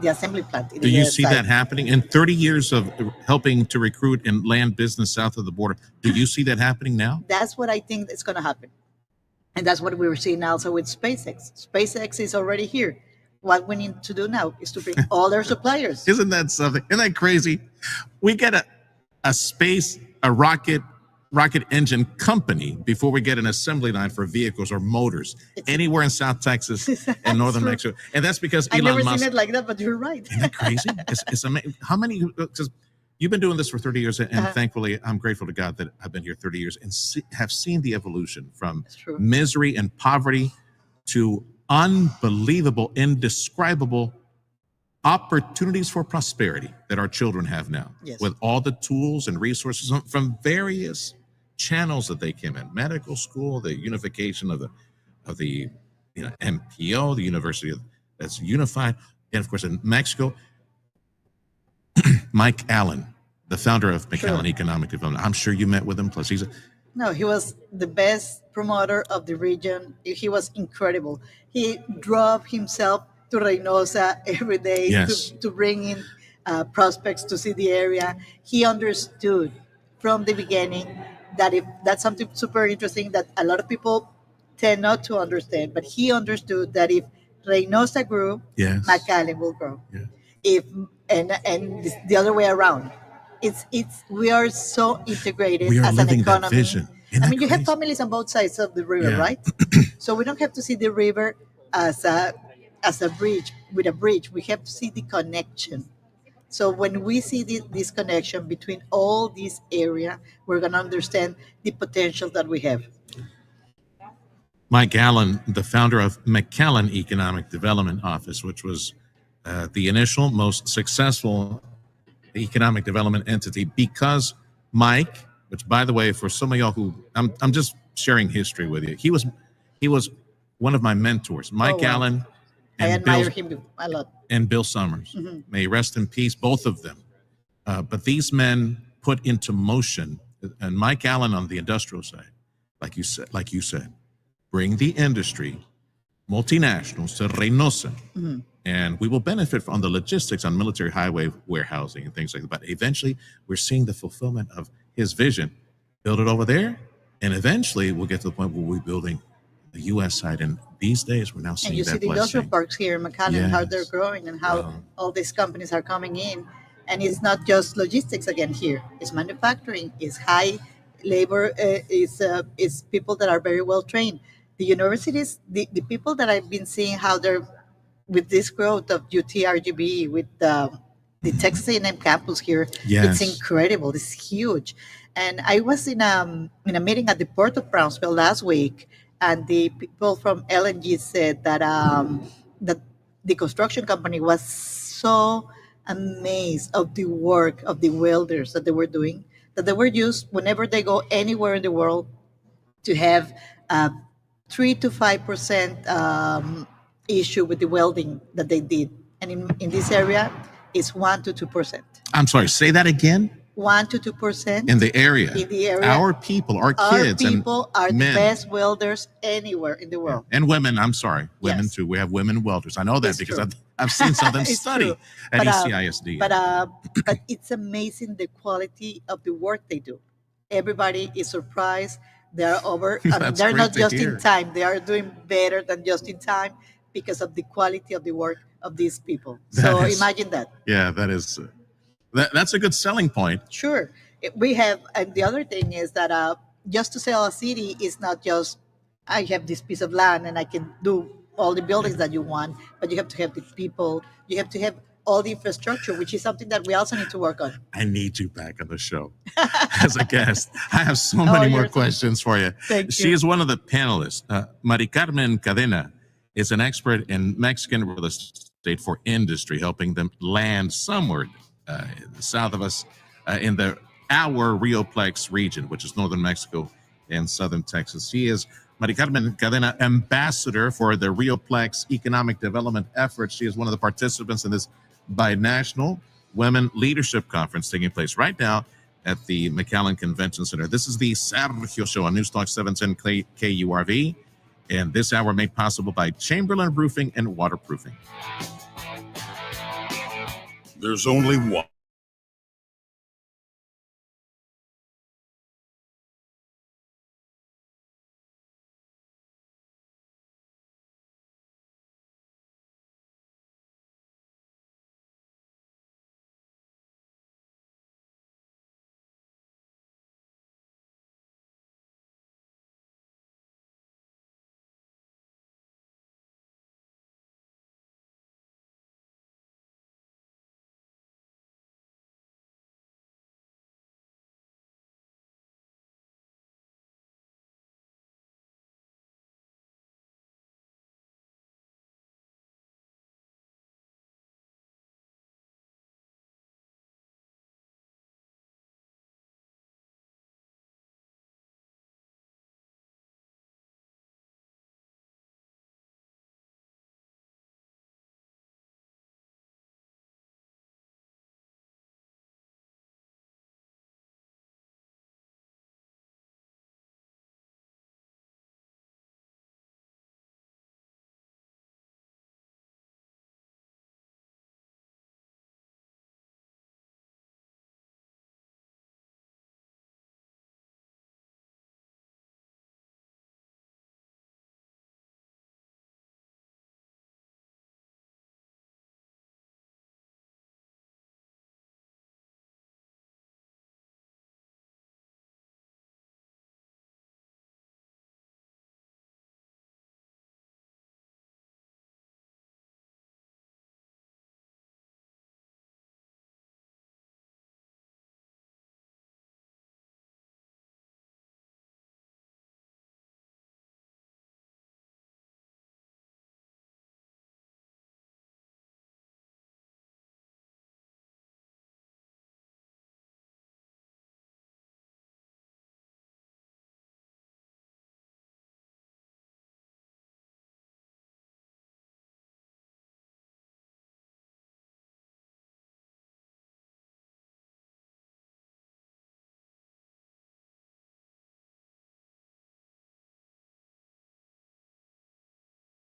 assembly plant. In Do the you US see side. that happening in 30 years of helping to recruit and land business south of the border? Do you see that happening now? That's what I think is going to happen. And that's what we're seeing also with SpaceX. SpaceX is already here. What we need to do now is to bring all our suppliers. Isn't that something? Isn't that crazy? We get a rocket engine company before we get an assembly line for vehicles or motors anywhere in South Texas and northern Mexico. And that's because I've Elon never Musk. seen it like that, but you're right. Isn't that crazy? It's amazing. How many? Because you've been doing this for 30 years, and thankfully, I'm grateful to God that I've been here 30 years and have seen the evolution from misery and poverty to unbelievable, indescribable opportunities for prosperity that our children have now, with all the tools and resources from various channels that they came in: medical school, the unification of the MPO, the university that's unified, and of course in Mexico. McAllen, the founder of McAllen Economic Development. I'm sure you met with him. Plus, No, he was the best promoter of the region. He was incredible. He drove himself to Reynosa every day to bring in prospects to see the area. He understood from the beginning that if that's something super interesting that a lot of people tend not to understand, but he understood that if Reynosa grew, McAllen will grow. If and the other way around. It's we are so integrated as an economy. That vision. I mean, you have families on both sides of the river, right? So we don't have to see the river as a bridge with a bridge. We have to see the connection. So when we see this connection between all these areas, we're going to understand the potential that we have. McAllen, the founder of McAllen Economic Development Office, which was the initial most successful economic development entity, because Mike, which by the way, for some of y'all who I'm just sharing history with you, he was one of my mentors, Mike Allen. I admire him a lot. And Bill Summers. May he rest in peace, both of them. But these men put into motion, and Mike Allen on the industrial side, like you said, bring the industry, multinationals to Reynosa, and we will benefit from the logistics on military highway warehousing and things like that. But eventually, we're seeing the fulfillment of his vision. Build it over there, and eventually we'll get to the point where we're building the U.S. side. And these days, we're now seeing that. And you see the industrial parks here in McAllen, how they're growing and how all these companies are coming in. And it's not just logistics again here. It's manufacturing. It's high labor. It's people that are very well trained. The universities, the people that I've been seeing how they're with this growth of UTRGB, with the Texas A&M campus here, it's incredible. It's huge. And I was in a meeting at the Port of Brownsville last week, and the people from LNG said that that the construction company was so amazed of the work of the welders that they were doing, that they were used whenever they go anywhere in the world to have 3 to 5% issue with the welding that they did. And in this area, it's 1 to 2%. I'm sorry, say that again? 1 to 2%. In the area. In the area. Our people, our kids. Our people are men. the best welders anywhere in the world. And women, I'm sorry, women too. We have women welders. I know that because I've seen some of them study at ECISD. But it's amazing the quality of the work they do. Everybody is surprised. They're they're not just in time. They are doing better than just in time because of the quality of the work of these people. Imagine that. Yeah, that's a good selling point. Sure. We have, and the other thing is that just to sell a city is not just, I have this piece of land and I can do all the buildings that you want, but you have to have the people, you have to have all the infrastructure, which is something that we also need to work on. I need you back on the show as a guest. I have so many more questions for you. She is one of the panelists. Mari Carmen Cadena is an expert in Mexican real estate for industry, helping them land somewhere south of us in our Rio Plex region, which is northern Mexico and southern Texas. She is Mari Carmen Cadena, ambassador for the Rio Plex economic development efforts. She is one of the participants in this binational Women Leadership Conference taking place right now at the McAllen Convention Center. This is the Sergio Show on News Talk 710 KURV, and this hour made possible by Chamberlain Roofing and Waterproofing. There's only one.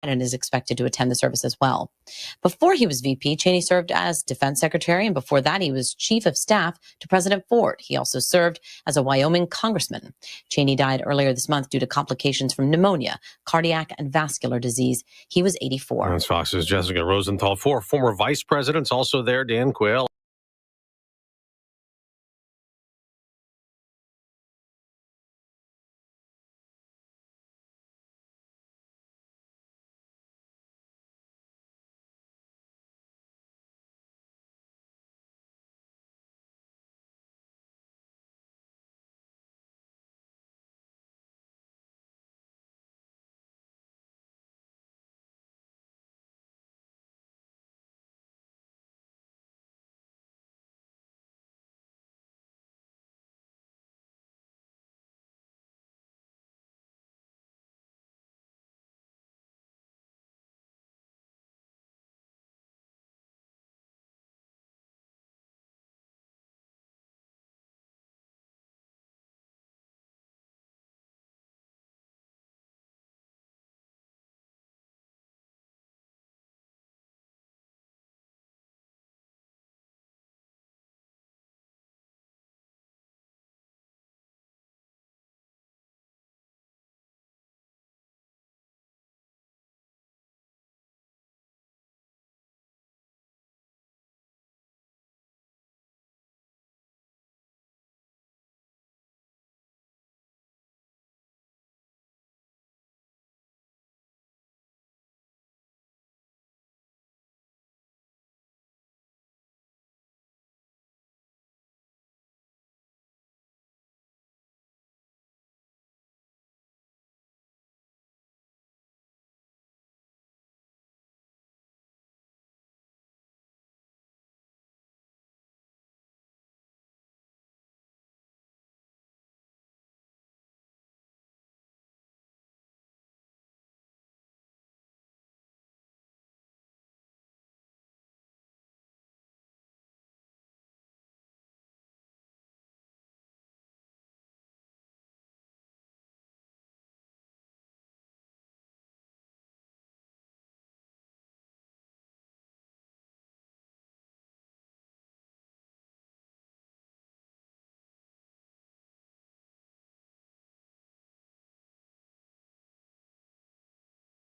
And is expected to attend the service as well. Before he was VP, Cheney served as defense secretary, and before that, he was chief of staff to President Ford. He also served as a Wyoming congressman. Cheney died earlier this month due to complications from pneumonia, cardiac, and vascular disease. He was 84. That's Fox's Jessica Rosenthal. 4 former vice presidents also there, Dan Quayle.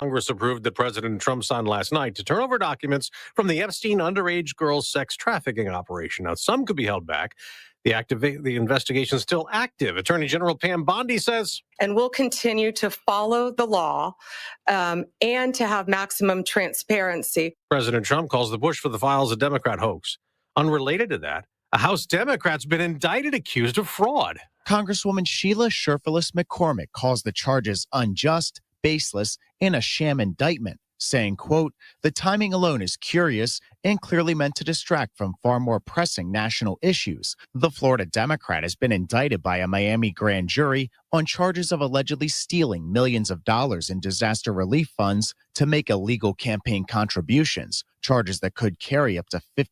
Congress approved that President Trump signed last night to turn over documents from the Epstein underage girls sex trafficking operation. Now, some could be held back. The investigation is still active. Attorney General Pam Bondi says, and we'll continue to follow the law and to have maximum transparency. President Trump calls the Bush for the files a Democrat hoax. Unrelated to that, a House Democrat's been indicted accused of fraud. Congresswoman Sheila Sherfilis McCormick calls the charges unjust, baseless, and a sham indictment, saying, quote, "The timing alone is curious and clearly meant to distract from far more pressing national issues." The Florida Democrat has been indicted by a Miami grand jury on charges of allegedly stealing millions of dollars in disaster relief funds to make illegal campaign contributions, charges that could carry up to 50.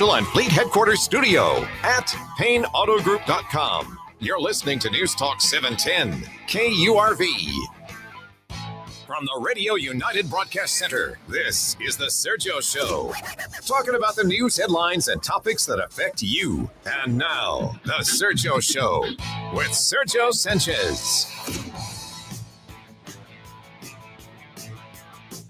And Fleet Headquarters Studio at PayneAutoGroup.com. You're listening to News Talk 710 KURV. From the Radio United Broadcast Center, this is The Sergio Show. Talking about the news headlines and topics that affect you. And now, The Sergio Show with Sergio Sanchez.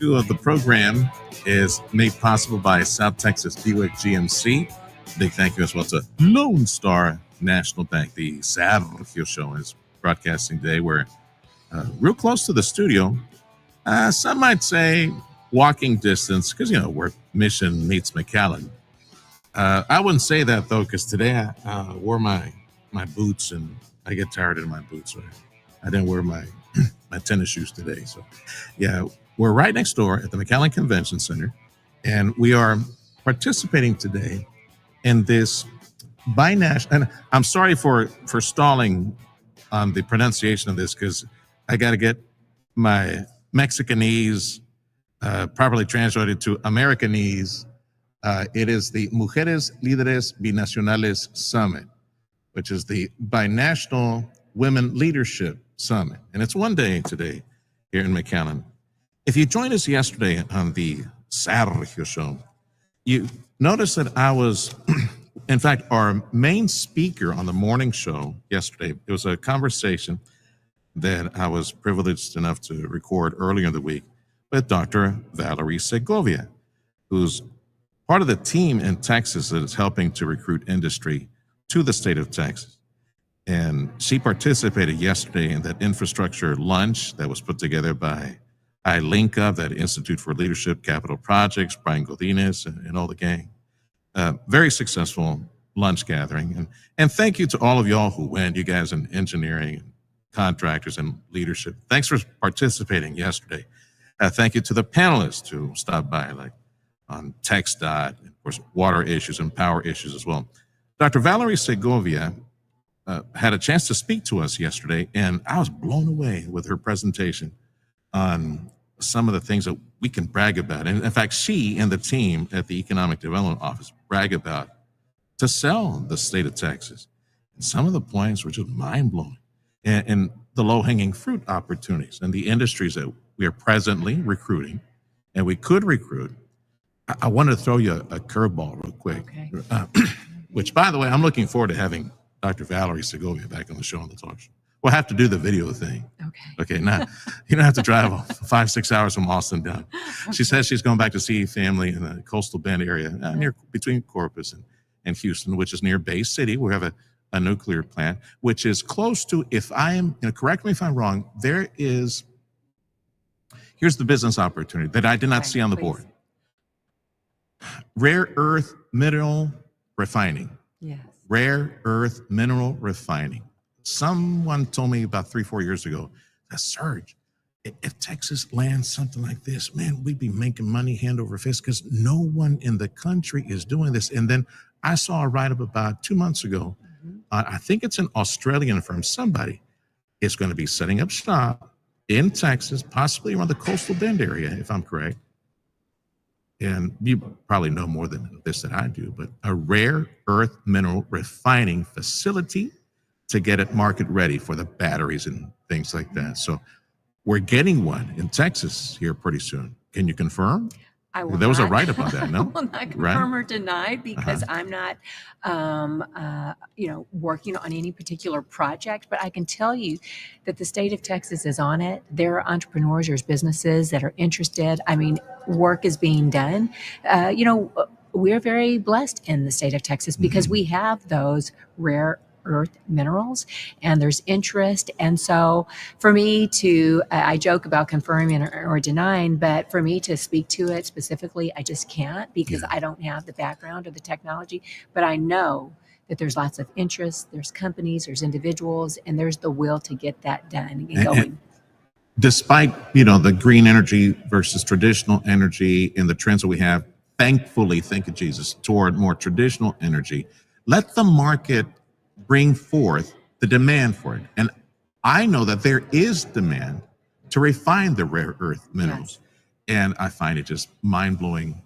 Of the program is made possible by South Texas Buick GMC. Big thank you as well to Lone Star National Bank. The Sergio Show is broadcasting today. We're real close to the studio. Some might say walking distance because, where Mission meets McAllen. I wouldn't say that, though, because today I wore my boots and I get tired in my boots. So I didn't wear my tennis shoes today. So, yeah. We're right next door at the McAllen Convention Center, and we are participating today in this binational. And I'm sorry for stalling on the pronunciation of this because I got to get my Mexicanese properly translated to Americanese. It is the Mujeres Lideres Binacionales Summit, which is the binational women leadership summit, and it's one day today here in McAllen. If you joined us yesterday on the Sergio Show, you noticed that I was, in fact, our main speaker on the morning show yesterday. It was a conversation that I was privileged enough to record earlier in the week with Dr. Valerie Segovia, who's part of the team in Texas that is helping to recruit industry to the state of Texas. And she participated yesterday in that infrastructure lunch that was put together by ILINCA, that Institute for Leadership Capital Projects, Brian Godinez, and all the gang. Very successful lunch gathering. And thank you to all of y'all who went, you guys in engineering, and contractors, and leadership. Thanks for participating yesterday. Thank you to the panelists who stopped by, like on TxDOT, and of course, water issues and power issues as well. Dr. Valerie Segovia had a chance to speak to us yesterday, and I was blown away with her presentation on some of the things that we can brag about. And in fact, she and the team at the Economic Development Office brag about to sell the state of Texas. And some of the points were just mind-blowing. And the low-hanging fruit opportunities and the industries that we are presently recruiting and we could recruit. I want to throw you a curveball real quick, which, by the way, I'm looking forward to having Dr. Valerie Segovia back on the show on the talk show. We'll have to do the video thing. Okay. Now, you don't have to drive 5-6 hours from Austin down. She says she's going back to see family in the coastal Bend area, near between Corpus and Houston, which is near Bay City. We have a nuclear plant, which is close to, if I am, correct me if I'm wrong, here's the business opportunity that I did not see on the board. Rare earth mineral refining. Yes. Rare earth mineral refining. Someone told me about 3-4 years ago that, Serge, if Texas lands something like this, man, we'd be making money hand over fist because no one in the country is doing this. And then I saw a write-up about 2 months ago. I think it's an Australian firm. Somebody is going to be setting up shop in Texas, possibly around the coastal Bend area, if I'm correct. And you probably know more than this than I do, but a rare earth mineral refining facility to get it market ready for the batteries and things like that. So we're getting one in Texas here pretty soon. Can you confirm? There was a write-up on that, no? I will not confirm or deny because I'm not, working on any particular project. But I can tell you that the state of Texas is on it. There are entrepreneurs, there's businesses that are interested. I mean, work is being done. We're very blessed in the state of Texas because we have those rare earth minerals and there's interest. And so for me to, I joke about confirming or denying, but for me to speak to it specifically, I just can't because I don't have the background or the technology, but I know that there's lots of interest, there's companies, there's individuals, and there's the will to get that done and going. And despite, the green energy versus traditional energy and the trends that we have, thankfully, thank you, Jesus, toward more traditional energy, let the market bring forth the demand for it. And I know that there is demand to refine the rare earth minerals. Yes. And I find it just mind-blowing,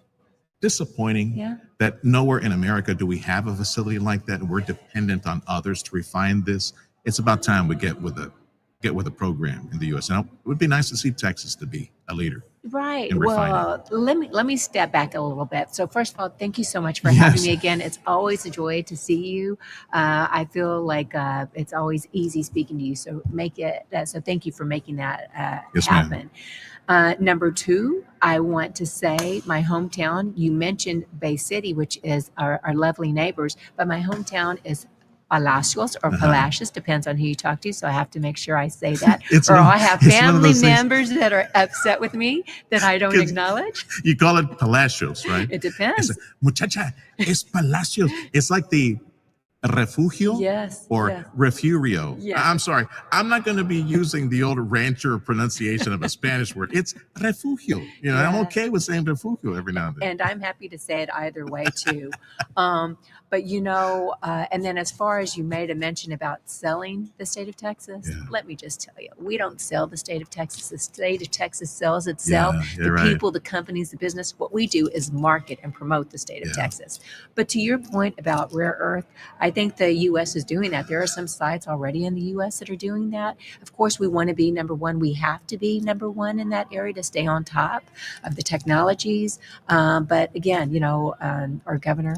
disappointing that nowhere in America do we have a facility like that, and we're dependent on others to refine this. It's about time we get with a program in the U.S. And it would be nice to see Texas to be a leader. Right. Well, let me step back a little bit. So first of all, thank you so much for having me again. It's always a joy to see you. I feel like it's always easy speaking to you. So so thank you for making that happen. Number two, I want to say my hometown, you mentioned Bay City, which is our lovely neighbors, but my hometown is Palacios or Palacios, depends on who you talk to. So I have to make sure I say that. Or I have family members that are upset with me that I don't acknowledge. You call it Palacios, right? It depends. It's muchacha, es Palacios. It's like the refugio or refugio. Yes. I'm sorry. I'm not going to be using the old rancher pronunciation of a Spanish word. It's refugio. I'm okay with saying refugio every now and then. And I'm happy to say it either way too. But and then as far as you made a mention about selling the state of Texas, let me just tell you, we don't sell the state of Texas. The state of Texas sells itself. People, the companies, the business. What we do is market and promote the state of Texas. But to your point about rare earth, I think the U.S. is doing that. There are some sites already in the U.S. that are doing that. Of course, we want to be number one. We have to be number one in that area to stay on top of the technologies. But again, our governor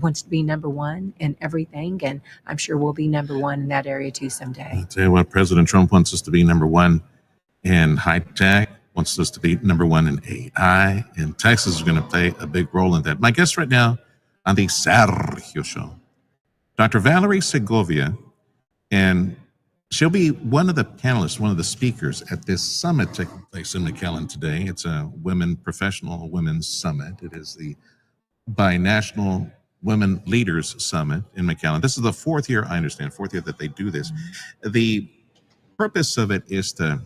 wants to be number one in everything, and I'm sure we'll be number one in that area too someday. I'll tell you what, President Trump wants us to be number one in high tech, wants us to be number one in AI, and Texas is going to play a big role in that. My guest right now on the Sergio Show, Dr. Valerie Segovia, and she'll be one of the panelists, one of the speakers at this summit taking place in McAllen today. It's a women's summit. It is the Binational Women Leaders Summit in McAllen. This is the fourth year, I understand, that they do this. The purpose of it is to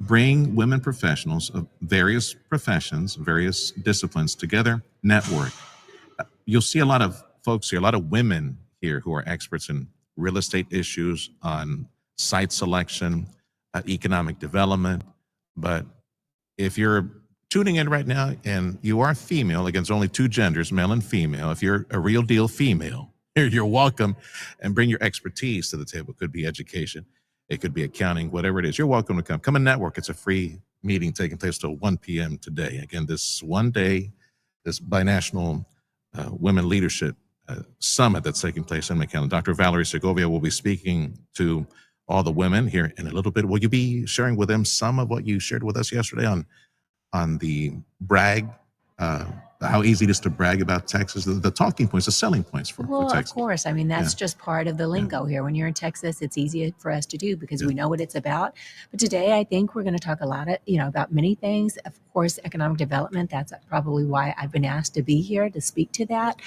bring women professionals of various professions, various disciplines together, network. You'll see a lot of folks here, a lot of women here who are experts in real estate issues, on site selection, economic development. But if you're tuning in right now and you are female, against only two genders, male and female, if you're a real deal female, you're welcome, and bring your expertise to the table. It could be education, it could be accounting, whatever it is. You're welcome to come. Come and network. It's a free meeting taking place till 1 p.m. today. Again, this one day, this binational women leadership summit that's taking place in McAllen. Dr. Valerie Segovia will be speaking to all the women here in a little bit. Will you be sharing with them some of what you shared with us yesterday on the brag, how easy it is to brag about Texas, the talking points, the selling points for Texas? Of course. I mean, that's just part of the lingo here. When you're in Texas, it's easy for us to do because we know what it's about. But today, I think we're going to talk a lot about many things. Of course, economic development. That's probably why I've been asked to be here to speak to that.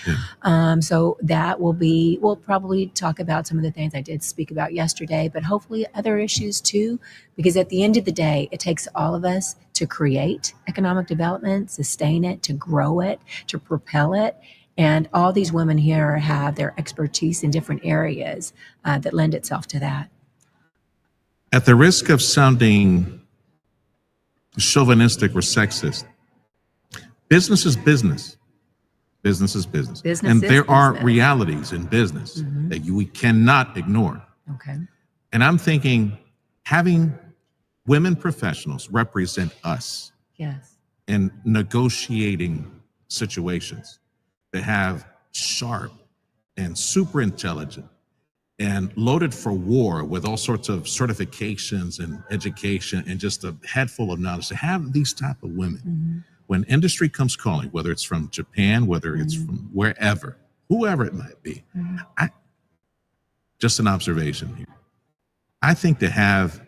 So that we'll probably talk about some of the things I did speak about yesterday, but hopefully other issues too, because at the end of the day, it takes all of us to create economic development, sustain it, to grow it, to propel it. And all these women here have their expertise in different areas that lend itself to that. At the risk of sounding chauvinistic or sexist, business is business. Business is business. And there are realities in business that we cannot ignore. Okay. And I'm thinking having women professionals represent us in negotiating situations. They have sharp and super intelligent and loaded for war with all sorts of certifications and education and just a head full of knowledge. To have these type of women, when industry comes calling, whether it's from Japan, whether it's from wherever, whoever it might be, just an observation here. I think to have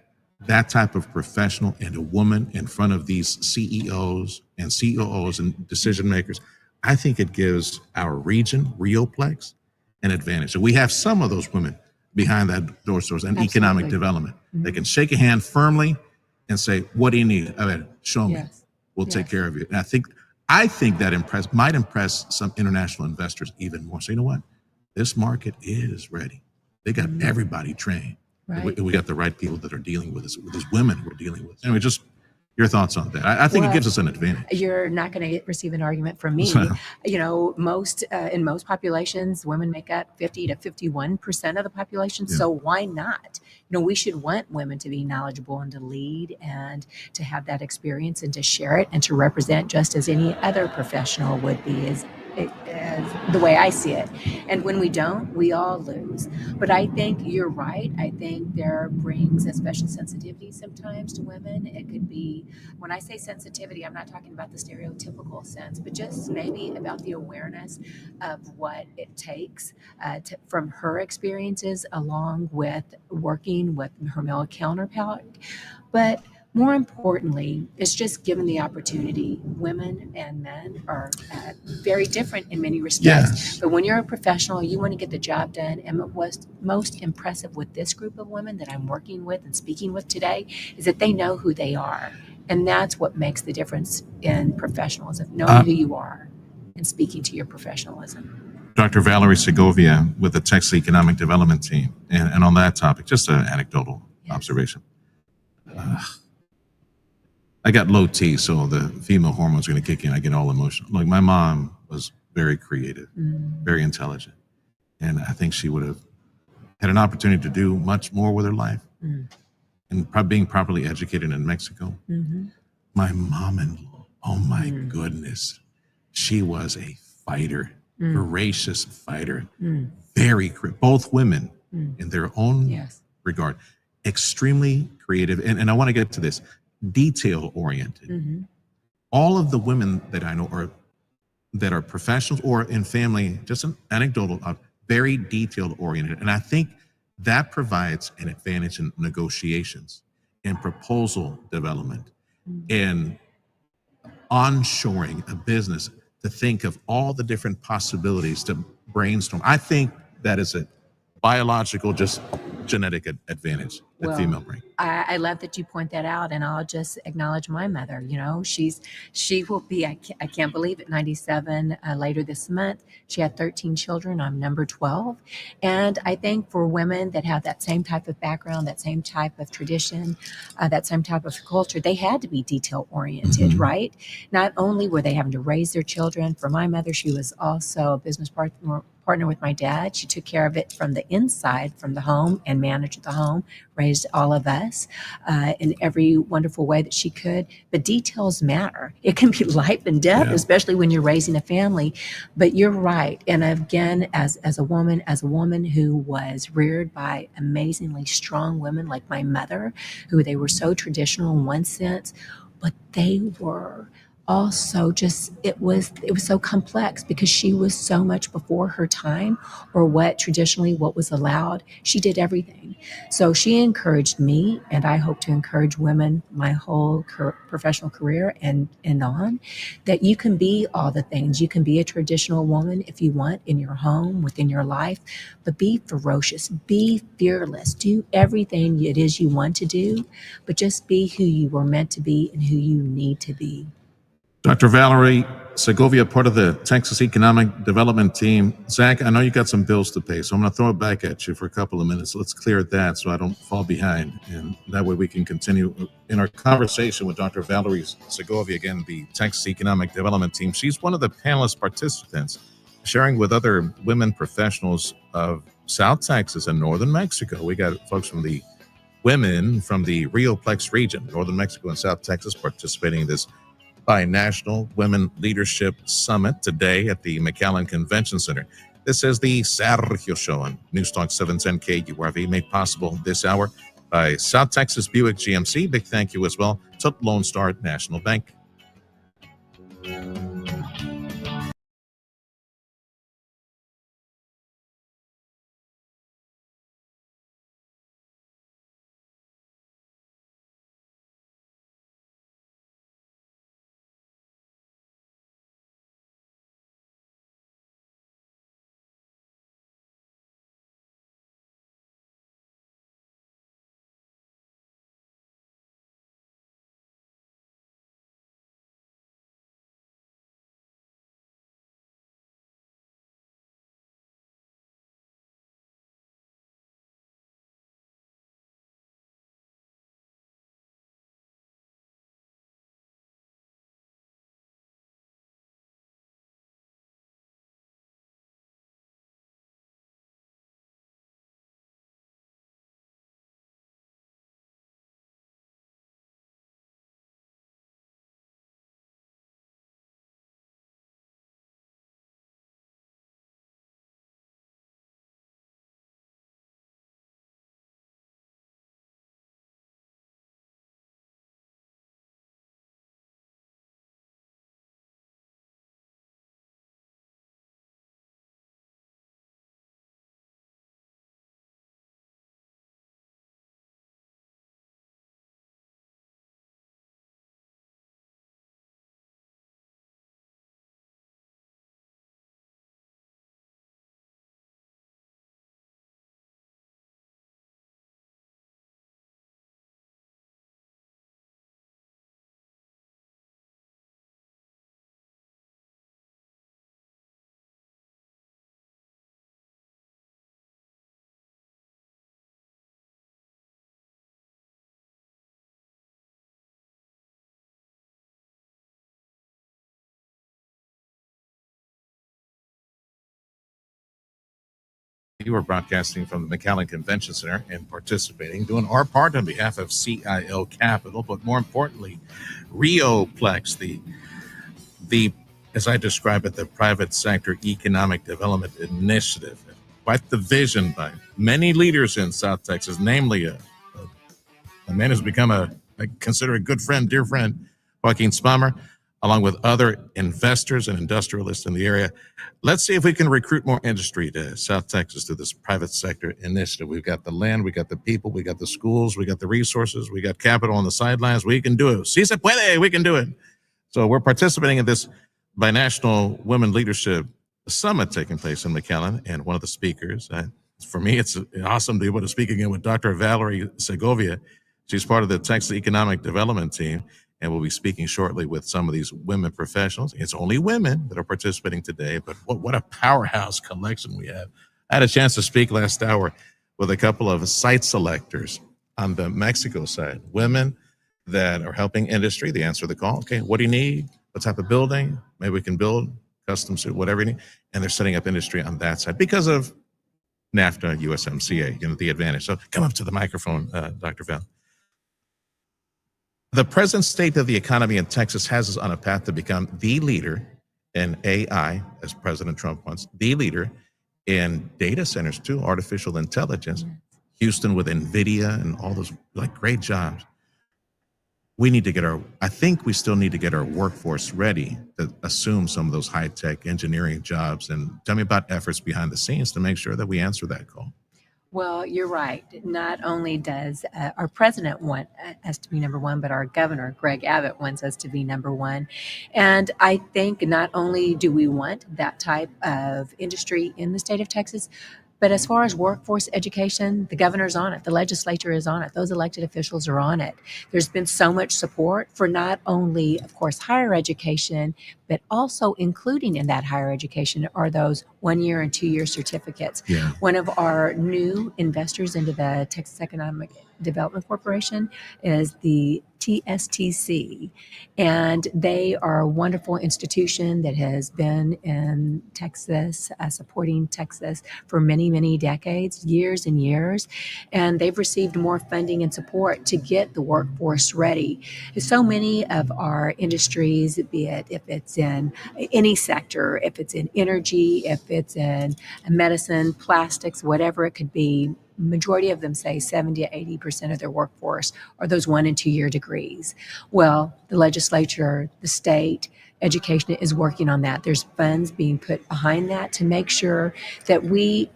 that type of professional and a woman in front of these CEOs and COOs and decision makers, I think it gives our region, Rio Plex, an advantage. And we have some of those women behind that door source and economic development. They can shake a hand firmly and say, what do you need? I mean, show me. We'll take care of you. And I think that might impress some international investors even more. So you know what? This market is ready. They got everybody trained. Right. We got the right people that are dealing with this, with these women we're dealing with. Anyway, just your thoughts on that. I think it gives us an advantage. You're not going to receive an argument from me. In most populations, women make up 50 to 51% of the population. So why not? We should want women to be knowledgeable and to lead and to have that experience and to share it and to represent just as any other professional would be, as the way I see it. And when we don't, we all lose. But I think you're right. I think there brings a special sensitivity sometimes to women. It could be, when I say sensitivity, I'm not talking about the stereotypical sense, but just maybe about the awareness of what it takes from her experiences along with working with her male counterpart. But more importantly, it's just given the opportunity. Women and men are very different in many respects. But when you're a professional, you want to get the job done. And what was most impressive with this group of women that I'm working with and speaking with today is that they know who they are. And that's what makes the difference in professionalism, knowing who you are and speaking to your professionalism. Dr. Valerie Segovia with the Texas Economic Development Team. And on that topic, just an anecdotal observation. I got low T, so the female hormones are going to kick in. I get all emotional. Like, my mom was very creative, very intelligent. And I think she would have had an opportunity to do much more with her life. And being properly educated in Mexico. My mom-in-law, oh my goodness, she was a fighter, voracious fighter, both women in their own regard, extremely creative. And I want to get to this. detail oriented. Mm-hmm. All of the women that I know that are professionals or in family, just an anecdotal, very detailed oriented. And I think that provides an advantage in negotiations and proposal development and onshoring a business to think of all the different possibilities to brainstorm. I think that is a biological, just genetic advantage that Well, female bring. I love that you point that out, and I'll just acknowledge my mother. You know, she will be, I can't believe it, 97 later this month. She had 13 children. I'm number 12. And I think for women that have that same type of background, that same type of tradition, that same type of culture, they had to be detail oriented, right? Not only were they having to raise their children, for my mother, she was also a business partner with my dad. She took care of it from the inside, from the home, and managed the home, raised all of us in every wonderful way that she could. But details matter. It can be life and death, especially when you're raising a family. But you're right. And again, as a woman who was reared by amazingly strong women like my mother, who they were so traditional in one sense, but they were also just, it was so complex because she was so much before her time, or what was allowed. She did everything. So she encouraged me, and I hope to encourage women my whole professional career and on, that you can be all the things. You can be a traditional woman if you want, in your home, within your life, but be ferocious, be fearless, do everything it is you want to do, but just be who you were meant to be and who you need to be. Dr. Valerie Segovia, part of the Texas Economic Development Team. Zach, I know you got some bills to pay, so I'm going to throw it back at you for a couple of minutes. Let's clear that so I don't fall behind, and that way we can continue in our conversation with Dr. Valerie Segovia, again, the Texas Economic Development Team. She's one of the panelist participants, sharing with other women professionals of South Texas and Northern Mexico. We got folks from the women from the Rio Plex region, Northern Mexico and South Texas, participating in this Binational Women Leadership Summit today at the McAllen Convention Center. This is the Sergio Show on News Talk 710 KURV, made possible this hour by South Texas Buick GMC. Big thank you as well to Lone Star National Bank. You are broadcasting from the McAllen Convention Center and participating, doing our part on behalf of CIL Capital, but more importantly, Rio Plex, the as I describe it, the private sector economic development initiative. Quite the vision by many leaders in South Texas, namely a man who's become a I consider a good friend, dear friend, Joaquin Spammer, along with other investors and industrialists in the area. Let's see if we can recruit more industry to South Texas through this private sector initiative. We've got the land, we got the people, we got the schools, we got the resources, we got capital on the sidelines. We can do it. Si se puede, we can do it. So we're participating in this binational women leadership summit taking place in McAllen, and one of the speakers, for me, it's awesome to be able to speak again with Dr. Valerie Segovia. She's part of the Texas Economic Development Team, and we'll be speaking shortly with some of these women professionals. It's only women that are participating today, but what a powerhouse collection we have. I had a chance to speak last hour with a couple of site selectors on the Mexico side, women that are helping industry. They answer the call. Okay, what do you need? What type of building? Maybe we can build custom suit, whatever you need. And they're setting up industry on that side because of NAFTA, USMCA, the advantage. So come up to the microphone, Dr. Val. The present state of the economy in Texas has us on a path to become the leader in AI, as President Trump wants, the leader in data centers too, artificial intelligence. Houston with NVIDIA and all those great jobs. We need to get I think we still need to get our workforce ready to assume some of those high-tech engineering jobs. And tell me about efforts behind the scenes to make sure that we answer that call. Well, you're right. Not only does our president want us to be number one, but our governor, Greg Abbott, wants us to be number one. And I think not only do we want that type of industry in the state of Texas, but as far as workforce education, the governor's on it. The legislature is on it. Those elected officials are on it. There's been so much support for not only, of course, higher education, but also including in that higher education are those 1 year and 2 year certificates. Yeah. One of our new investors into the Texas Economic Development Corporation is the TSTC, and they are a wonderful institution that has been in Texas, supporting Texas for many, many decades, years and years, and they've received more funding and support to get the workforce ready. So many of our industries, be it if it's in any sector, if it's in energy, if it's in medicine, plastics, whatever it could be, majority of them say 70 to 80% of their workforce are those 1 and 2 year degrees. Well, the legislature, the state, education is working on that. There's funds being put behind that to make sure that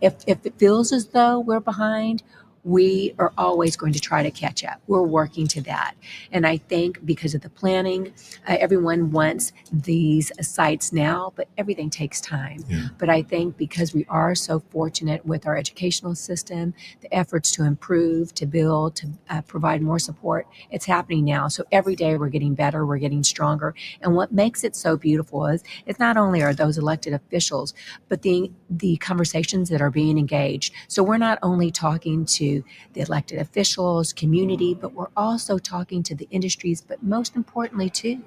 if it feels as though we're behind, we are always going to try to catch up. We're working to that. And I think because of the planning, everyone wants these sites now, but everything takes time. Yeah. But I think because we are so fortunate with our educational system, the efforts to improve, to build, to provide more support, it's happening now. So every day we're getting better, we're getting stronger. And what makes it so beautiful is it's not only are those elected officials, but the conversations that are being engaged. So we're not only talking to the elected officials, community, but we're also talking to the industries, but most importantly too,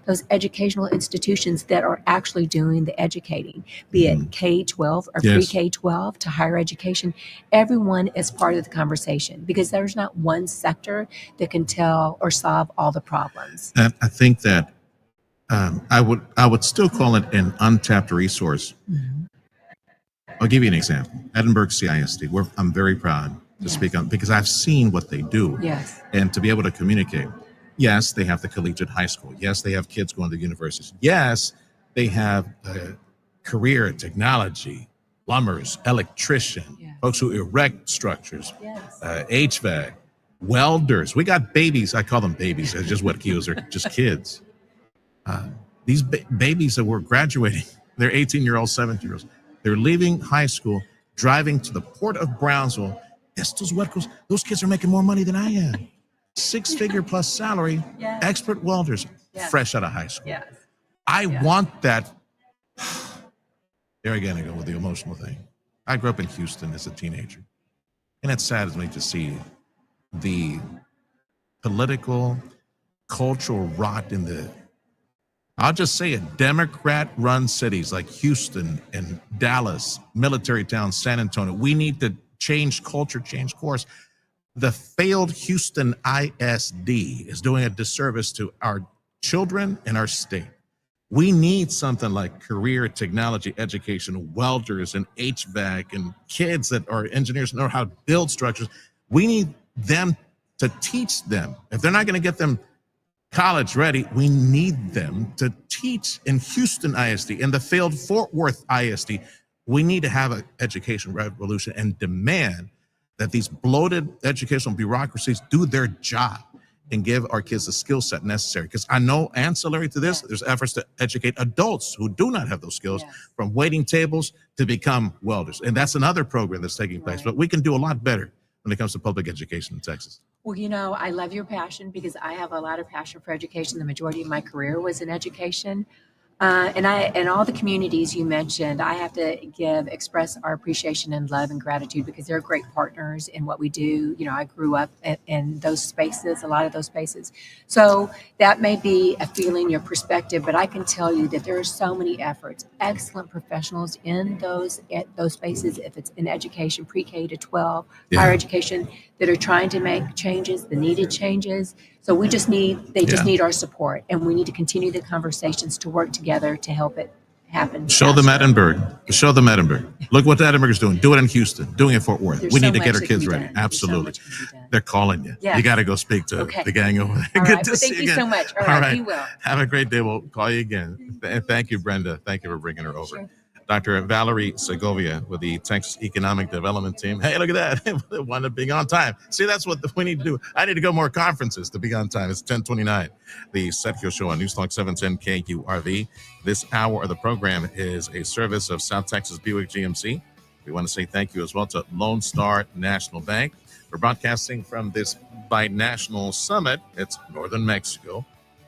those educational institutions that are actually doing the educating, be it K-12 or Yes. pre-K-12 to higher education. Everyone is part of the conversation because there's not one sector that can tell or solve all the problems. And I think that I would still call it an untapped resource. I'll give you an example. Edinburgh CISD, where I'm very proud to speak on, because I've seen what they do. Yes. And to be able to communicate. Yes, they have the collegiate high school. Yes, they have kids going to universities. Yes, they have career technology, plumbers, electrician, folks who erect structures, HVAC, welders. We got babies. I call them babies. That's just what kids are, just kids. These babies that were graduating, they're 18-year-olds, 17-year-olds. They're leaving high school, driving to the port of Brownsville. Estos huercos, those kids are making more money than I am. 6-figure plus salary, expert welders, fresh out of high school. Yes. I want that. There again, I go with the emotional thing. I grew up in Houston as a teenager, and it saddens me to see the political, cultural rot in the, I'll just say it, Democrat-run cities like Houston and Dallas, military towns, San Antonio. We need to change culture, change course. The failed Houston ISD is doing a disservice to our children and our state. We need something like career technology education, welders and HVAC and kids that are engineers know how to build structures. We need them to teach them. If they're not going to get them college ready, we need them to teach in Houston ISD, in the failed Fort Worth ISD. We need to have an education revolution and demand that these bloated educational bureaucracies do their job and give our kids the skill set necessary. Because I know ancillary to this, there's efforts to educate adults who do not have those skills, from waiting tables to become welders. And that's another program that's taking place. But we can do a lot better when it comes to public education in Texas. Well, I love your passion because I have a lot of passion for education. The majority of my career was in education. And all the communities you mentioned, I have to express our appreciation and love and gratitude because they're great partners in what we do. I grew up in those spaces, a lot of those spaces. So that may be a feeling, your perspective, but I can tell you that there are so many efforts, excellent professionals in those spaces, if it's in education, pre-K to 12, higher education, that are trying to make changes, the needed changes. So they just need our support, and we need to continue the conversations to work together to help it happen. Show them Edinburgh. Show them Edinburgh. Look what Edinburgh's doing. Do it in Houston. Doing it in Fort Worth. We need to get our kids ready. Absolutely. They're calling you. Yes. You got to go speak to the gang over there. All Good right. to Well, see thank you you again. so much. All right. We will. Have a great day. We'll call you again. Thank you, Brenda. Thank you for bringing her over. Sure. Dr. Valerie Segovia with the Texas Economic Development Team. Hey, look at that. They wound up being on time. See, that's what we need to do. I need to go more conferences to be on time. It's 10:29. The Sergio Show on News Talk 710 KURV. This hour of the program is a service of South Texas Buick GMC. We want to say thank you as well to Lone Star National Bank. We're broadcasting from this binational summit. It's Northern Mexico.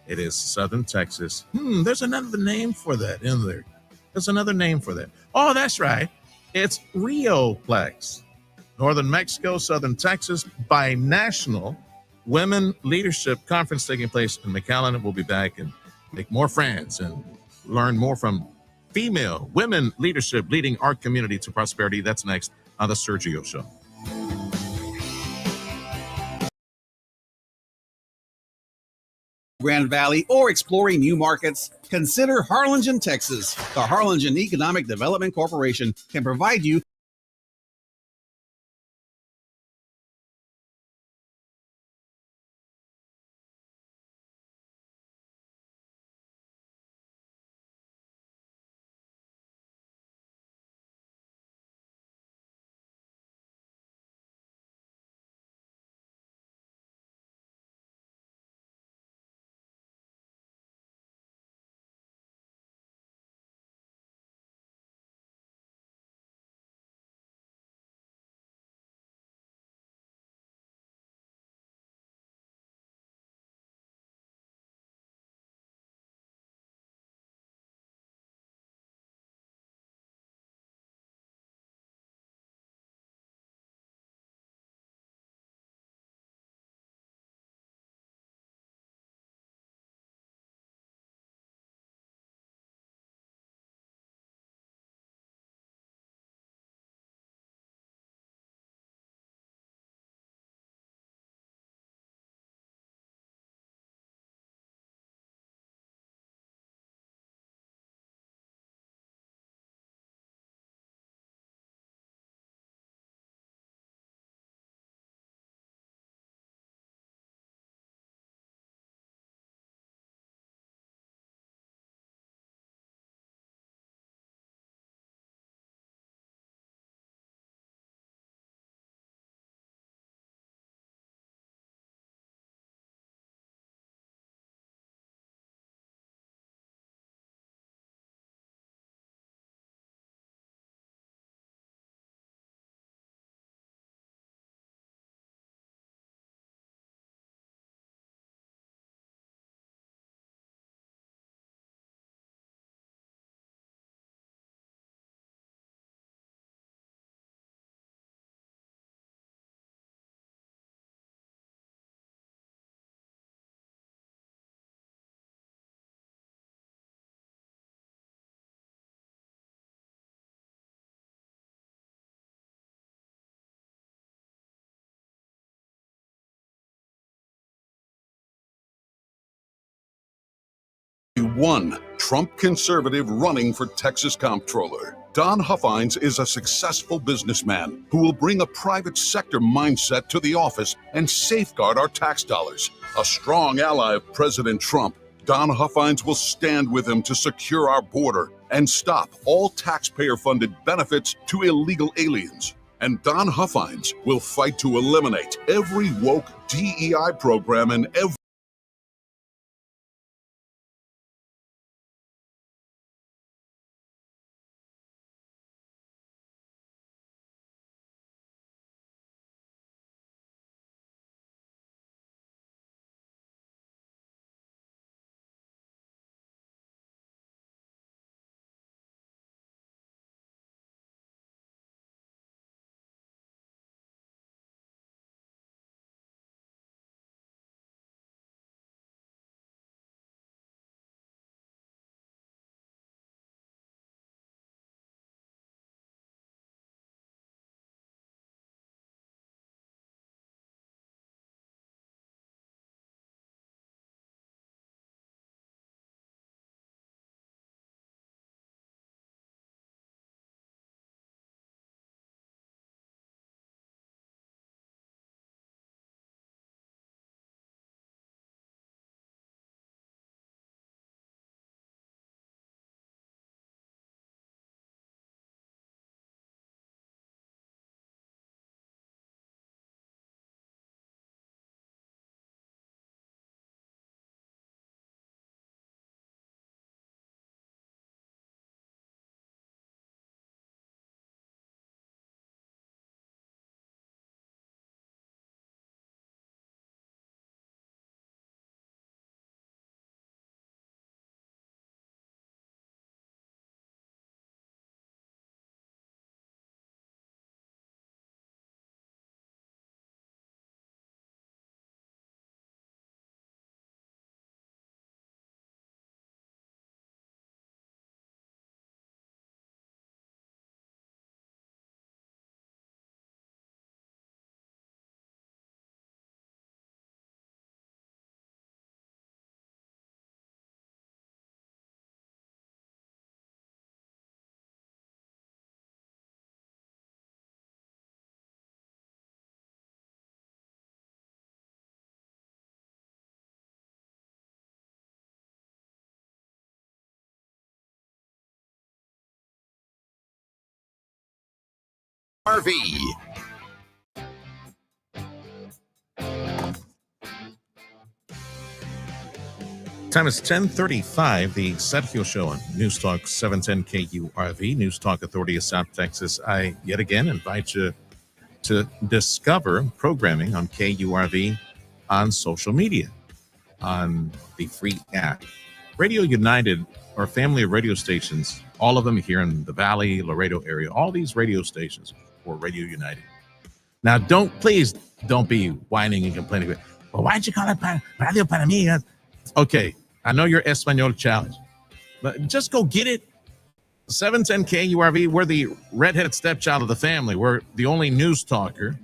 It is Southern Texas. There's another name for that, isn't there? There's another name for that. Oh, that's right. It's Rio Plex. Northern Mexico, Southern Texas, binational women leadership conference taking place in McAllen. We'll be back and make more friends and learn more from female women leadership leading our community to prosperity. That's next on the Sergio Show. Grand Valley, or exploring new markets, consider Harlingen, Texas. The Harlingen Economic Development Corporation can provide you one Trump conservative running for Texas comptroller. Don Huffines is a successful businessman who will bring a private sector mindset to the office and safeguard our tax dollars. A strong ally of President Trump, Don Huffines will stand with him to secure our border and stop all taxpayer-funded benefits to illegal aliens. And Don Huffines will fight to eliminate every woke DEI program and every RV. Time is 10:35. The Sergio Show on News Talk 710 KURV, News Talk Authority of South Texas. I yet again invite you to discover programming on KURV on social media, on the free app. Radio United, our family of radio stations, all of them here in the Valley, Laredo area, all these radio stations for Radio United. Now, please don't be whining and complaining. Well, why'd you call it Radio Para Mí? Okay, I know you're Espanol challenge, but just go get it. 710 KURV, we're the redheaded stepchild of the family. We're the only news talker,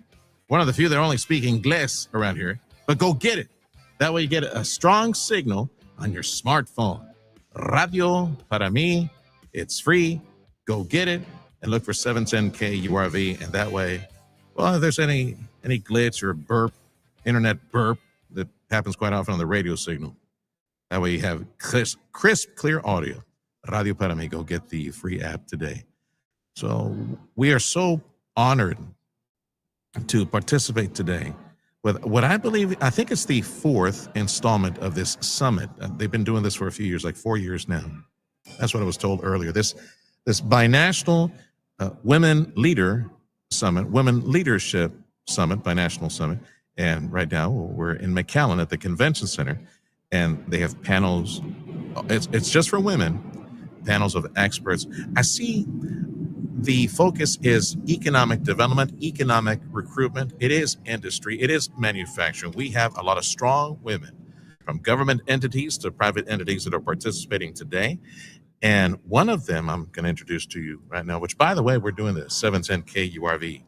one of the few that only speak English around here, but go get it. That way you get a strong signal on your smartphone. Radio Para Mí, it's free. Go get it and look for 710 KURV, and that way, well, if there's any glitch or burp, internet burp that happens quite often on the radio signal, that way you have crisp, clear audio. Radio Para Mí, go get the free app today. So we are so honored to participate today with what I think it's the fourth installment of this summit. They've been doing this for a few years, like 4 years now. That's what I was told earlier. This binational Women Leader Summit, Women Leadership Summit, binational summit. And right now we're in McAllen at the Convention Center, and they have panels. It's just for women, panels of experts. I see the focus is economic development, economic recruitment. It is industry. It is manufacturing. We have a lot of strong women from government entities to private entities that are participating today. And one of them I'm going to introduce to you right now, which, by the way, we're doing the 710 KURV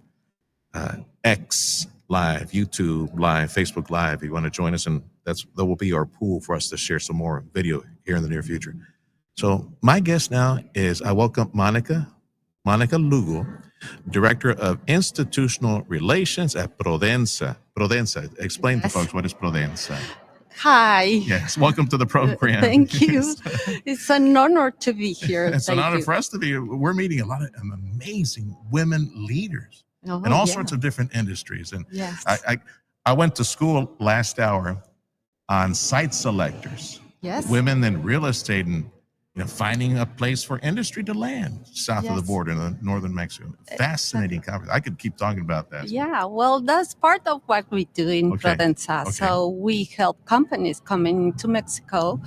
X Live, YouTube Live, Facebook Live. If you want to join us, and that will be our pool for us to share some more video here in the near future. So my guest now is, I welcome Monica Monica Lugo, Director of Institutional Relations at Prodensa. Prodensa, explain to folks what is Prodensa. Hi. Yes, welcome to the program. Thank you. It's an honor to be here. It's an Thank honor you. for us to be. We're meeting a lot of amazing women leaders Oh, in all yeah. sorts of different industries. And Yes. I went to school last hour on site selectors, Yes. women in real estate, and finding a place for industry to land south of the Yes. border in northern Mexico. Fascinating conference. I could keep talking about that. Yeah, well, that's part of what we do in Prodensa. Okay. So we help companies coming into Mexico,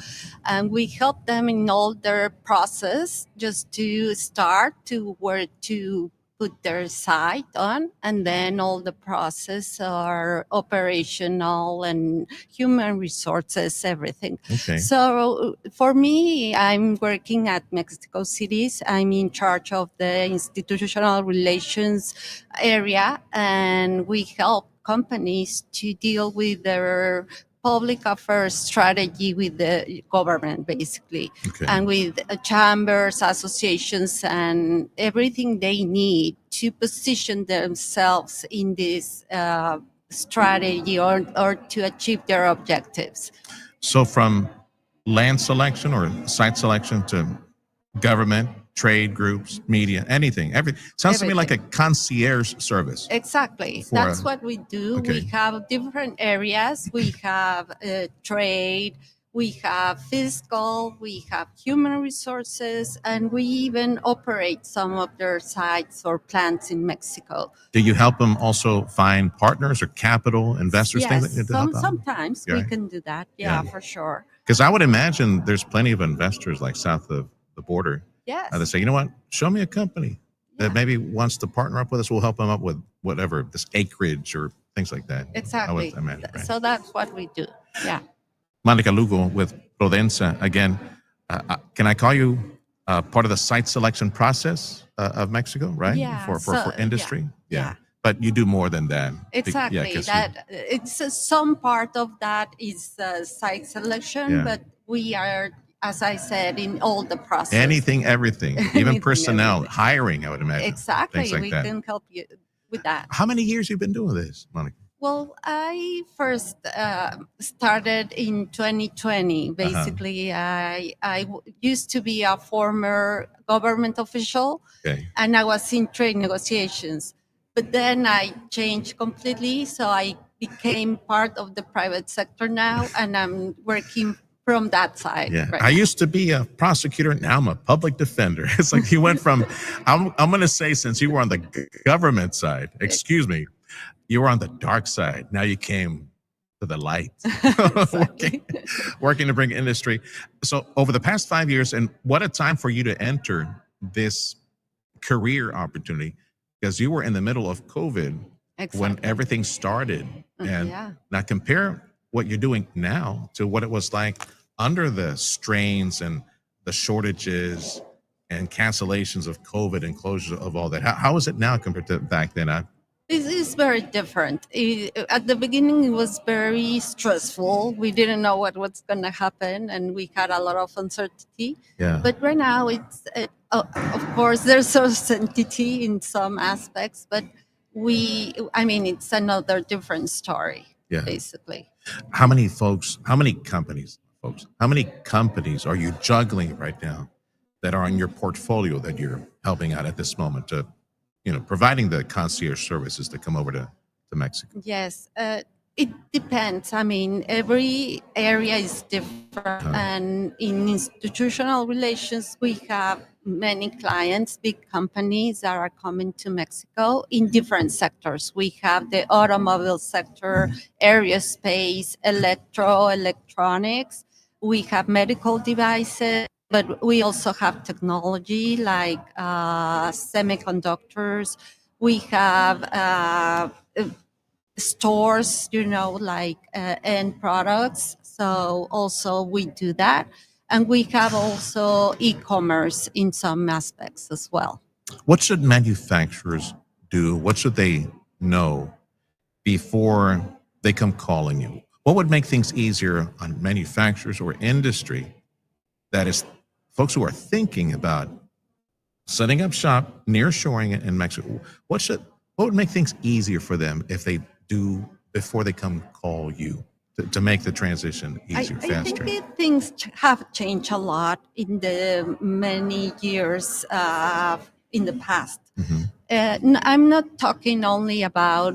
and we help them in all their process just to start to where to put their site on, and then all the process are operational and human resources, everything. Okay. So for me, I'm working at Mexico Cities. I'm in charge of the institutional relations area, and we help companies to deal with their public affairs strategy with the government, basically, and with chambers, associations, and everything they need to position themselves in this strategy or to achieve their objectives. So from land selection or site selection to government, trade groups, media, anything, everything. Sounds to me like a concierge service. Exactly. For That's a- what we do. Okay. We have different areas. We have trade, we have fiscal, we have human resources, and we even operate some of their sites or plants in Mexico. Do you help them also find partners or capital investors? Yes, things that help out? sometimes we Yeah. can do that. Yeah, Yeah. for sure. Because I would imagine there's plenty of investors like south of the border Yes. that say, you know what, show me a company that maybe wants to partner up with us. We'll help them up with whatever, this acreage or things like that. I Exactly. would imagine, right? So that's what we do. Yeah. Monica Lugo with Prodensa. Again, can I call you part of the site selection process of Mexico, right? Yeah, For industry? Yeah. But you do more than that. Exactly. Yeah, 'cause It's some part of that is site selection, Yeah. but we are, as I said, in all the process. anything, everything, even Anything, personnel, everything. hiring, I would imagine. Exactly. Things like We that. can help you with that. How many years you been doing this, Monica? Well, I first started in 2020. Basically, I used to be a former government official, Okay. and I was in trade negotiations. But then I changed completely, so I became part of the private sector now, and I'm working from that side. Yeah. right I now. used to be a prosecutor. Now I'm a public defender. It's like you went from, I'm going to say, since you were on the government side, excuse me, you were on the dark side. Now you came to the light, working to bring industry. So over the past 5 years, and what a time for you to enter this career opportunity, because you were in the middle of COVID when everything started. And Yeah. now compare what you're doing now to what it was like under the strains and the shortages and cancellations of COVID and closure of all that. How is it now compared to back then? It's very different. At the beginning, it was very stressful. We didn't know what was going to happen, and we had a lot of uncertainty. Yeah. But right now, of course, there's certainty in some aspects, but it's another different story, Yeah. basically. How many companies are you juggling right now that are in your portfolio that you're helping out at this moment to, providing the concierge services to come over to Mexico? Yes, it depends. Every area is different. And in institutional relations, we have many clients, big companies that are coming to Mexico in different sectors. We have the automobile sector, aerospace, electronics. We have medical devices, but we also have technology like semiconductors. We have stores, like end products. So also we do that. And we have also e-commerce in some aspects as well. What should manufacturers do? What should they know before they come calling you? What would make things easier on manufacturers or industry, that is folks who are thinking about setting up shop, nearshoring it in Mexico. What would make things easier for them if they do before they come call you to make the transition easier, faster? I think things have changed a lot in the many years in the past. I'm not talking only about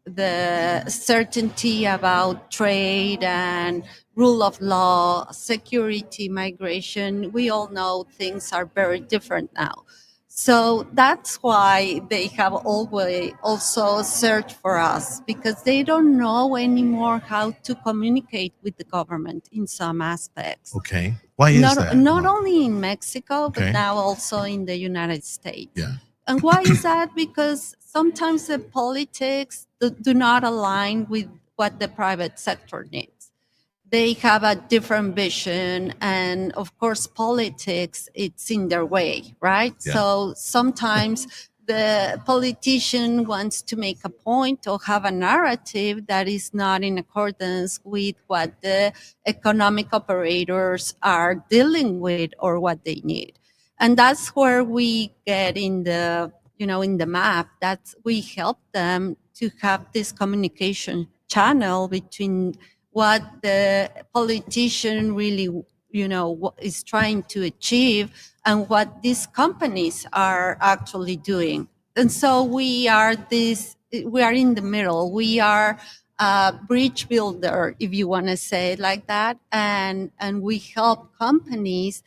the certainty about trade and rule of law, security, migration. We all know things are very different now. So that's why they have always also searched for us, because they don't know anymore how to communicate with the government in some aspects. Okay. Why is that? Not only in Mexico, Okay. but now also in the United States. Yeah. And why is that? Because sometimes the politics do not align with what the private sector needs. They have a different vision, and of course politics, it's in their way, right? Yeah. So sometimes the politician wants to make a point or have a narrative that is not in accordance with what the economic operators are dealing with or what they need. And that's where we get in the map. That's we help them to have this communication channel between what the politician really is trying to achieve and what these companies are actually doing. And so we are in the middle. We are a bridge builder, if you want to say it like that, and we help companies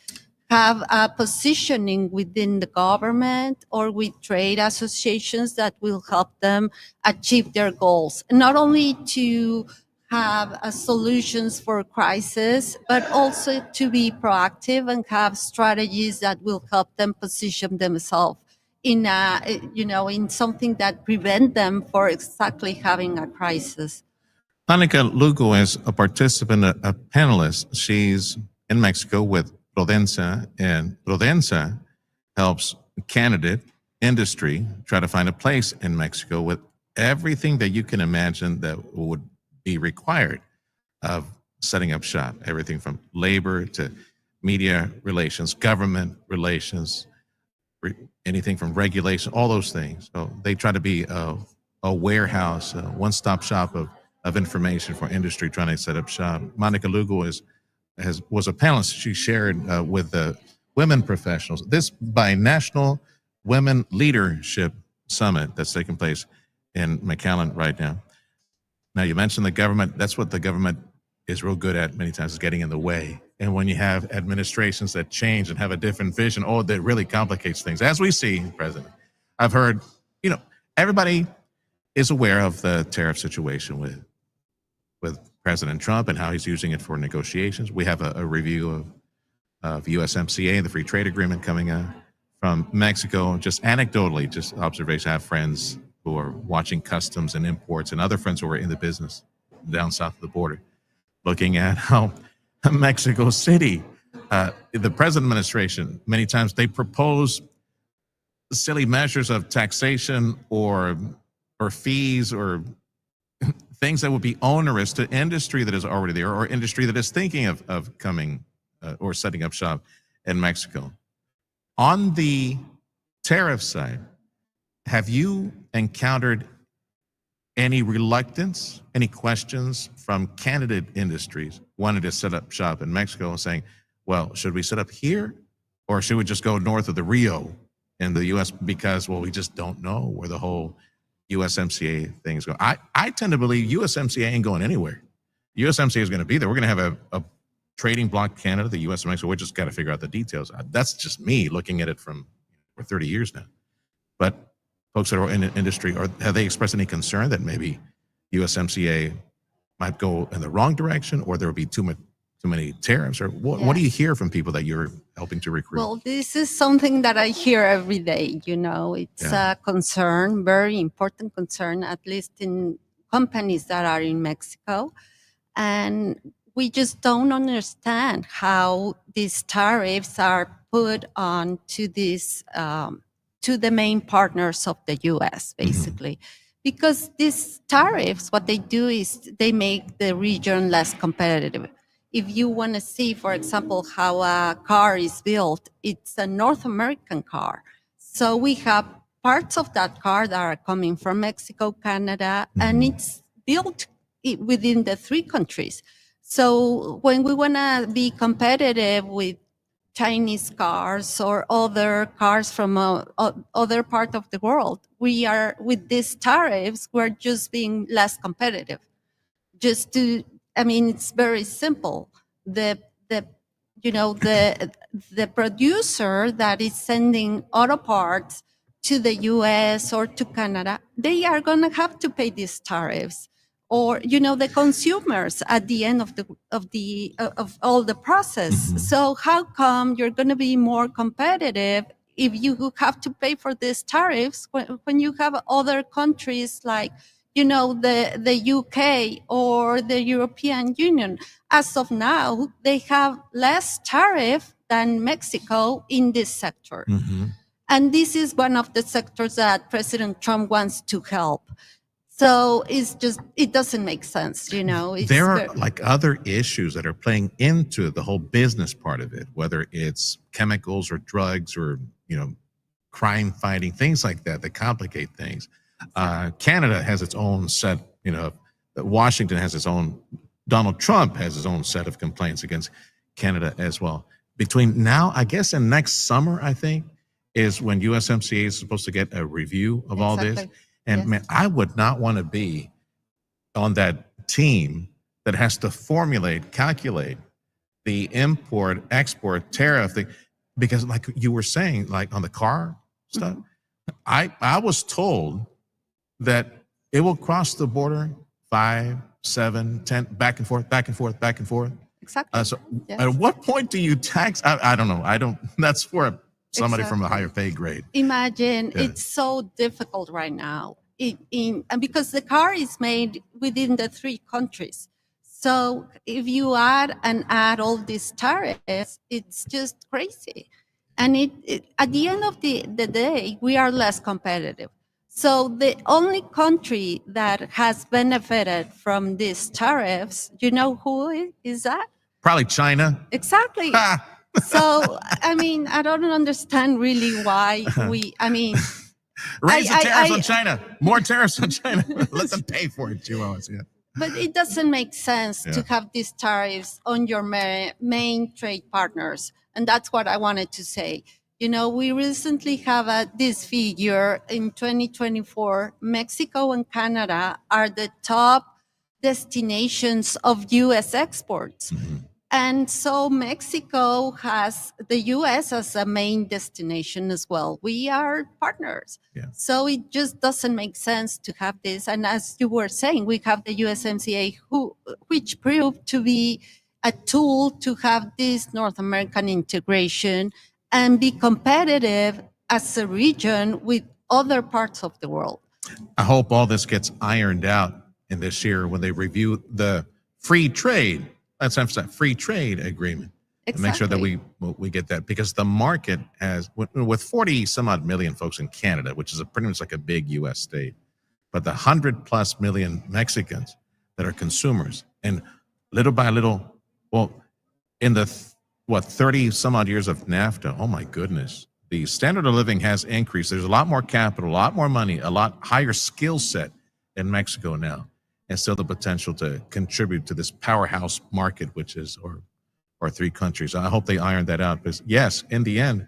have a positioning within the government or with trade associations that will help them achieve their goals. Not only to have solutions for crisis, but also to be proactive and have strategies that will help them position themselves in in something that prevent them for exactly having a crisis. Monica Lugo is a participant, a panelist. She's in Mexico with Prudenza, and Prudenza helps candidate industry try to find a place in Mexico with everything that you can imagine that would be required of setting up shop. Everything from labor to media relations, government relations, anything from regulation, all those things. So they try to be a warehouse, a one-stop shop of information for industry trying to set up shop. Monica Lugo was a panelist. She shared with the women professionals this Binational Women Leadership Summit that's taking place in McAllen right now. Now, you mentioned the government. That's what the government is real good at many times, is getting in the way. And when you have administrations that change and have a different vision, that really complicates things. As we see, President, I've heard, everybody is aware of the tariff situation with President Trump and how he's using it for negotiations. We have a review of USMCA, the free trade agreement coming from Mexico. Just anecdotally, just observation. I have friends who are watching customs and imports and other friends who are in the business down south of the border, looking at how Mexico City, the present administration, many times they propose silly measures of taxation or fees or things that would be onerous to industry that is already there or industry that is thinking of coming or setting up shop in Mexico. On the tariff side, have you encountered any reluctance, any questions from candidate industries wanting to set up shop in Mexico and saying, well, should we set up here or should we just go north of the Rio in the U.S. because, we just don't know where the whole USMCA things go. I tend to believe USMCA ain't going anywhere. USMCA is going to be there. We're going to have a trading bloc Canada, the U.S. and Mexico. We just got to figure out the details. That's just me looking at it for 30 years now. But folks that are in the industry, have they expressed any concern that maybe USMCA might go in the wrong direction or there would be too many tariffs? Or what do you hear from people that you're helping to recruit? Well, this is something that I hear every day. It's a concern, very important concern, at least in companies that are in Mexico. And we just don't understand how these tariffs are put on to these to the main partners of the U.S., basically. Because these tariffs, what they do is they make the region less competitive. If you want to see, for example, how a car is built, it's a North American car. So we have parts of that car that are coming from Mexico, Canada, and it's built within the three countries. So when we want to be competitive with Chinese cars or other cars from other part of the world, we are with these tariffs, we're just being less competitive. It's very simple. The producer that is sending auto parts to the US or to Canada, they are going to have to pay these tariffs. Or, the consumers at the end of all the process. So how come you're going to be more competitive if you have to pay for these tariffs when you have other countries like, the UK or the European Union? As of now, they have less tariff than Mexico in this sector. And this is one of the sectors that President Trump wants to help. So it doesn't make sense, There are other issues that are playing into the whole business part of it, whether it's chemicals or drugs or, crime fighting, things like that complicate things. Canada has its own set, Washington has its own, Donald Trump has his own set of complaints against Canada as well. Between now, I guess, and next summer, I think, is when USMCA is supposed to get a review of all this. And man, I would not want to be on that team that has to calculate the import, export tariff thing. Because like you were saying, like on the car stuff, I was told that it will cross the border 5, 7, 10, back and forth. Exactly. At what point do you tax? I don't know. That's for somebody from a higher pay grade. Imagine it's so difficult right now and because the car is made within the three countries. So if you add all these tariffs, it's just crazy. And at the end of the day, we are less competitive. So the only country that has benefited from these tariffs, who is that? Probably China. Exactly. So, I don't understand really why raise the tariffs on China. More tariffs on China. Let them pay for it, Chihuahuas. Yeah. But it doesn't make sense to have these tariffs on your main trade partners. And that's what I wanted to say. We recently have this figure in 2024. Mexico and Canada are the top destinations of U.S. exports. And so Mexico has the U.S. as a main destination as well. We are partners. So it just doesn't make sense to have this. And as you were saying, we have the USMCA, which proved to be a tool to have this North American integration and be competitive as a region with other parts of the world. I hope all this gets ironed out in this year when they review the free trade. Let's emphasize free trade agreement. Exactly. Make sure that we get that, because the market has, with 40 some odd million folks in Canada, which is pretty much like a big U.S. state, but the 100+ million Mexicans that are consumers, and little by little, in the 30 some odd years of NAFTA, oh my goodness, the standard of living has increased. There's a lot more capital, a lot more money, a lot higher skill set in Mexico now, and still the potential to contribute to this powerhouse market, which is or three countries. I hope they iron that out, because yes, in the end,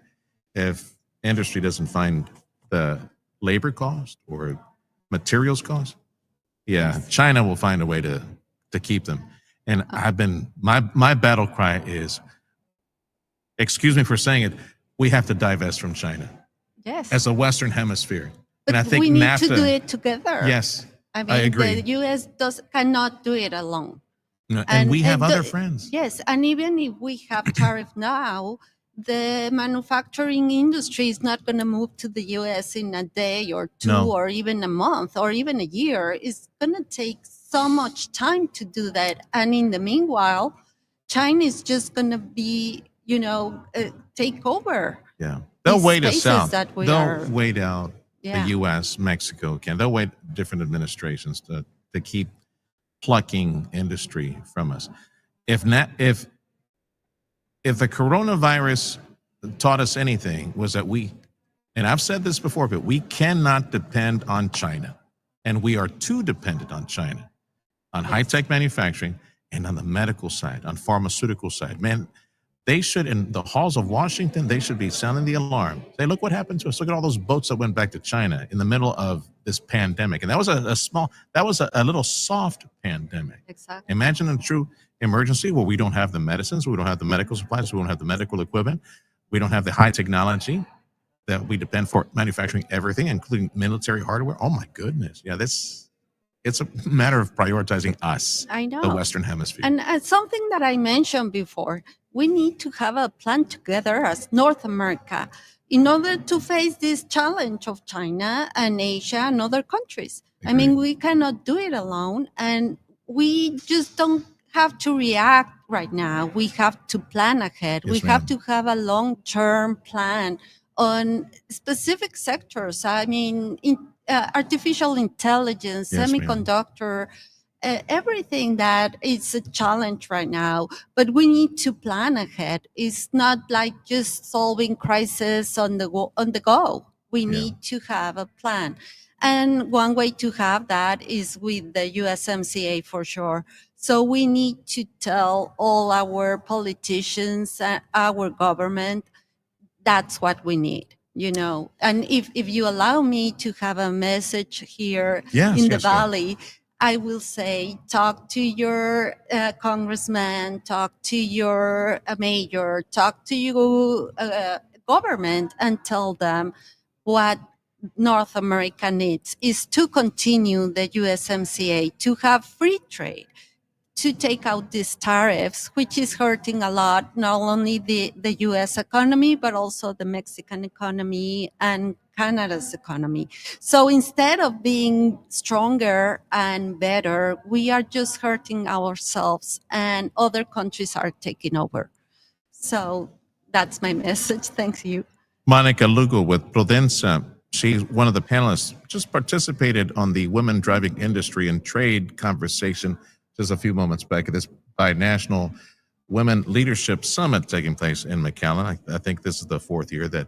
if industry doesn't find the labor cost or materials cost, China will find a way to keep them. And my battle cry is, excuse me for saying it, we have to divest from China. Yes. As a Western Hemisphere. But and I think we need NAFTA, to do it together. Yes, I agree. The U.S. cannot do it alone. And we have other friends. Yes, and even if we have tariff now, the manufacturing industry is not going to move to the U.S. in a day or two or even a month or even a year. It's going to take so much time to do that. And in the meanwhile, China is just going to be, take over. Yeah. They'll wait us out. They'll wait out the U.S., Mexico, Canada. They'll wait different administrations to keep plucking industry from us. If the coronavirus taught us anything, was that we And I've said this before, but we cannot depend on China. And we are too dependent on China, on high-tech manufacturing and on the medical side, on pharmaceutical side. Man, they should, in the halls of Washington, they should be sounding the alarm. Say, look what happened to us. Look at all those boats that went back to China in the middle of this pandemic. And that was a little soft pandemic. Exactly. Imagine a true emergency where we don't have the medicines, we don't have the medical supplies, we don't have the medical equipment, we don't have the high technology that we depend for manufacturing everything, including military hardware. Oh my goodness. Yeah, it's a matter of prioritizing us, I know. the Western Hemisphere. And something that I mentioned before, we need to have a plan together as North America in order to face this challenge of China and Asia and other countries. I mean, we cannot do it alone, and we just don't have to react right now. We have to plan ahead. Yes, we ma'am. have to have a long-term plan on specific sectors. I mean, artificial intelligence, Yes, ma'am. semiconductor, everything that is a challenge right now, but we need to plan ahead. It's not like just solving crisis on the go. We need to have a plan. And one way to have that is with the USMCA for sure. So we need to tell all our politicians, our government, that's what we need, you know. And if you allow me to have a message here in the Valley, I will say, talk to your congressman, talk to your mayor, talk to your government, and tell them what North America needs is to continue the USMCA, to have free trade, to take out these tariffs, which is hurting a lot, not only the US economy, but also the Mexican economy and Canada's economy. So instead of being stronger and better, we are just hurting ourselves, and other countries are taking over. So that's my message. Thank you. Monica Lugo with Prudenza. She's one of the panelists, just participated on the Women Driving Industry and Trade conversation just a few moments back at this bi-national Women Leadership Summit taking place in McAllen. I think this is the fourth year that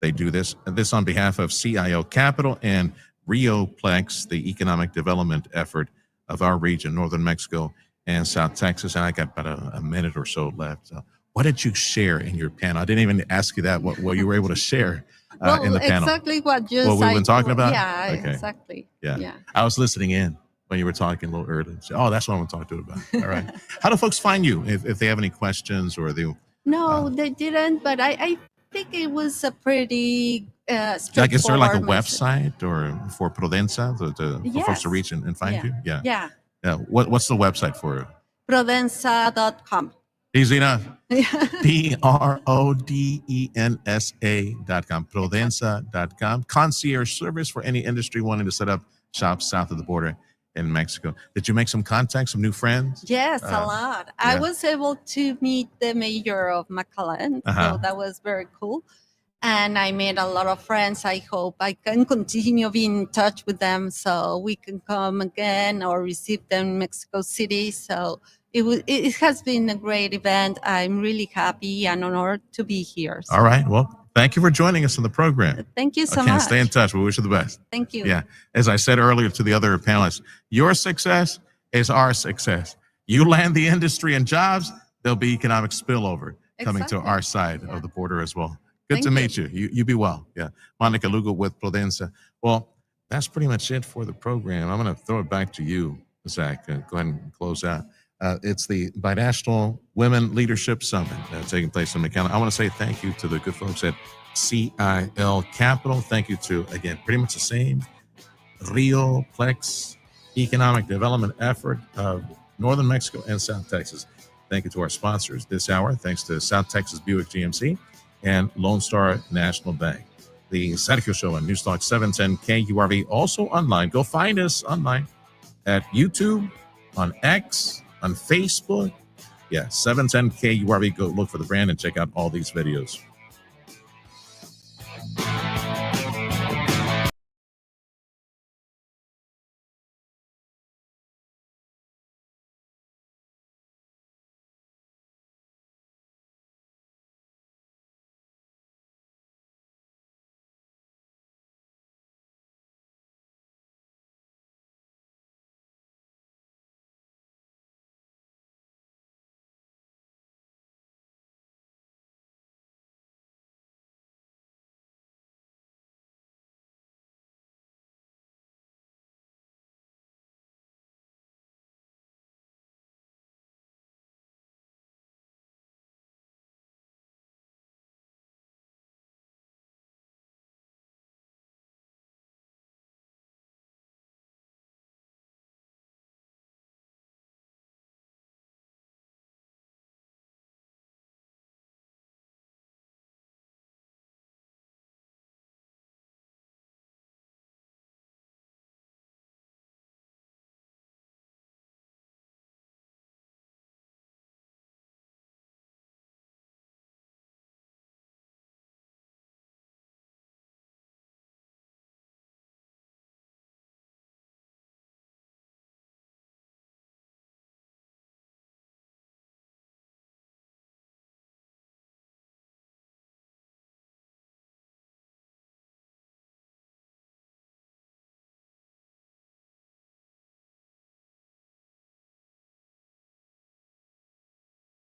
they do this. This on behalf of CIO Capital and Rio Plex, the economic development effort of our region, Northern Mexico and South Texas. And I got about a minute or so left. So what did you share in your panel? I didn't even ask you that, what you were able to share in the panel. Exactly what you What we've been talking about? Yeah, Okay. exactly. Yeah. I was listening in when you were talking a little early. So, oh, that's what I want to talk to you about. All right. How do folks find you if they have any questions or they? No, they didn't, but I think it was a pretty straightforward. Like, is there like a message. website or for Prudenza for folks to reach and find you? Yeah. Yeah. What's the website for you? Prudenza.com. Easy enough. Prudensa.com. Prudenza.com. Concierge service for any industry wanting to set up shops south of the border in Mexico. Did you make some contacts, some new friends? Yes, a lot. I was able to meet the mayor of McAllen, so that was very cool. And I made a lot of friends. I hope I can continue being in touch with them so we can come again or receive them in Mexico City. So it has been a great event. I'm really happy and honored to be here. So. All right. Well, thank you for joining us on the program. Thank you so Okay, much. stay in touch. We wish you the best. Thank you. Yeah. As I said earlier to the other panelists, your success is our success. You land the industry and jobs, there'll be economic spillover coming to our side of the border as well. Good to meet you. You be well. Yeah. Monica Lugo with Prudenza. Well, that's pretty much it for the program. I'm going to throw it back to you, Zach. Go ahead and close out. It's the Binational Women Leadership Summit taking place in McAllen. I want to say thank you to the good folks at CIL Capital. Thank you to, again, pretty much the same Rio Plex economic development effort of Northern Mexico and South Texas. Thank you to our sponsors this hour. Thanks to South Texas Buick GMC and Lone Star National Bank. The Sergio Show on Newstalk 710 KURV, also online. Go find us online at YouTube, on X, on Facebook. Yeah, 710 KURV. Go look for the brand and check out all these videos.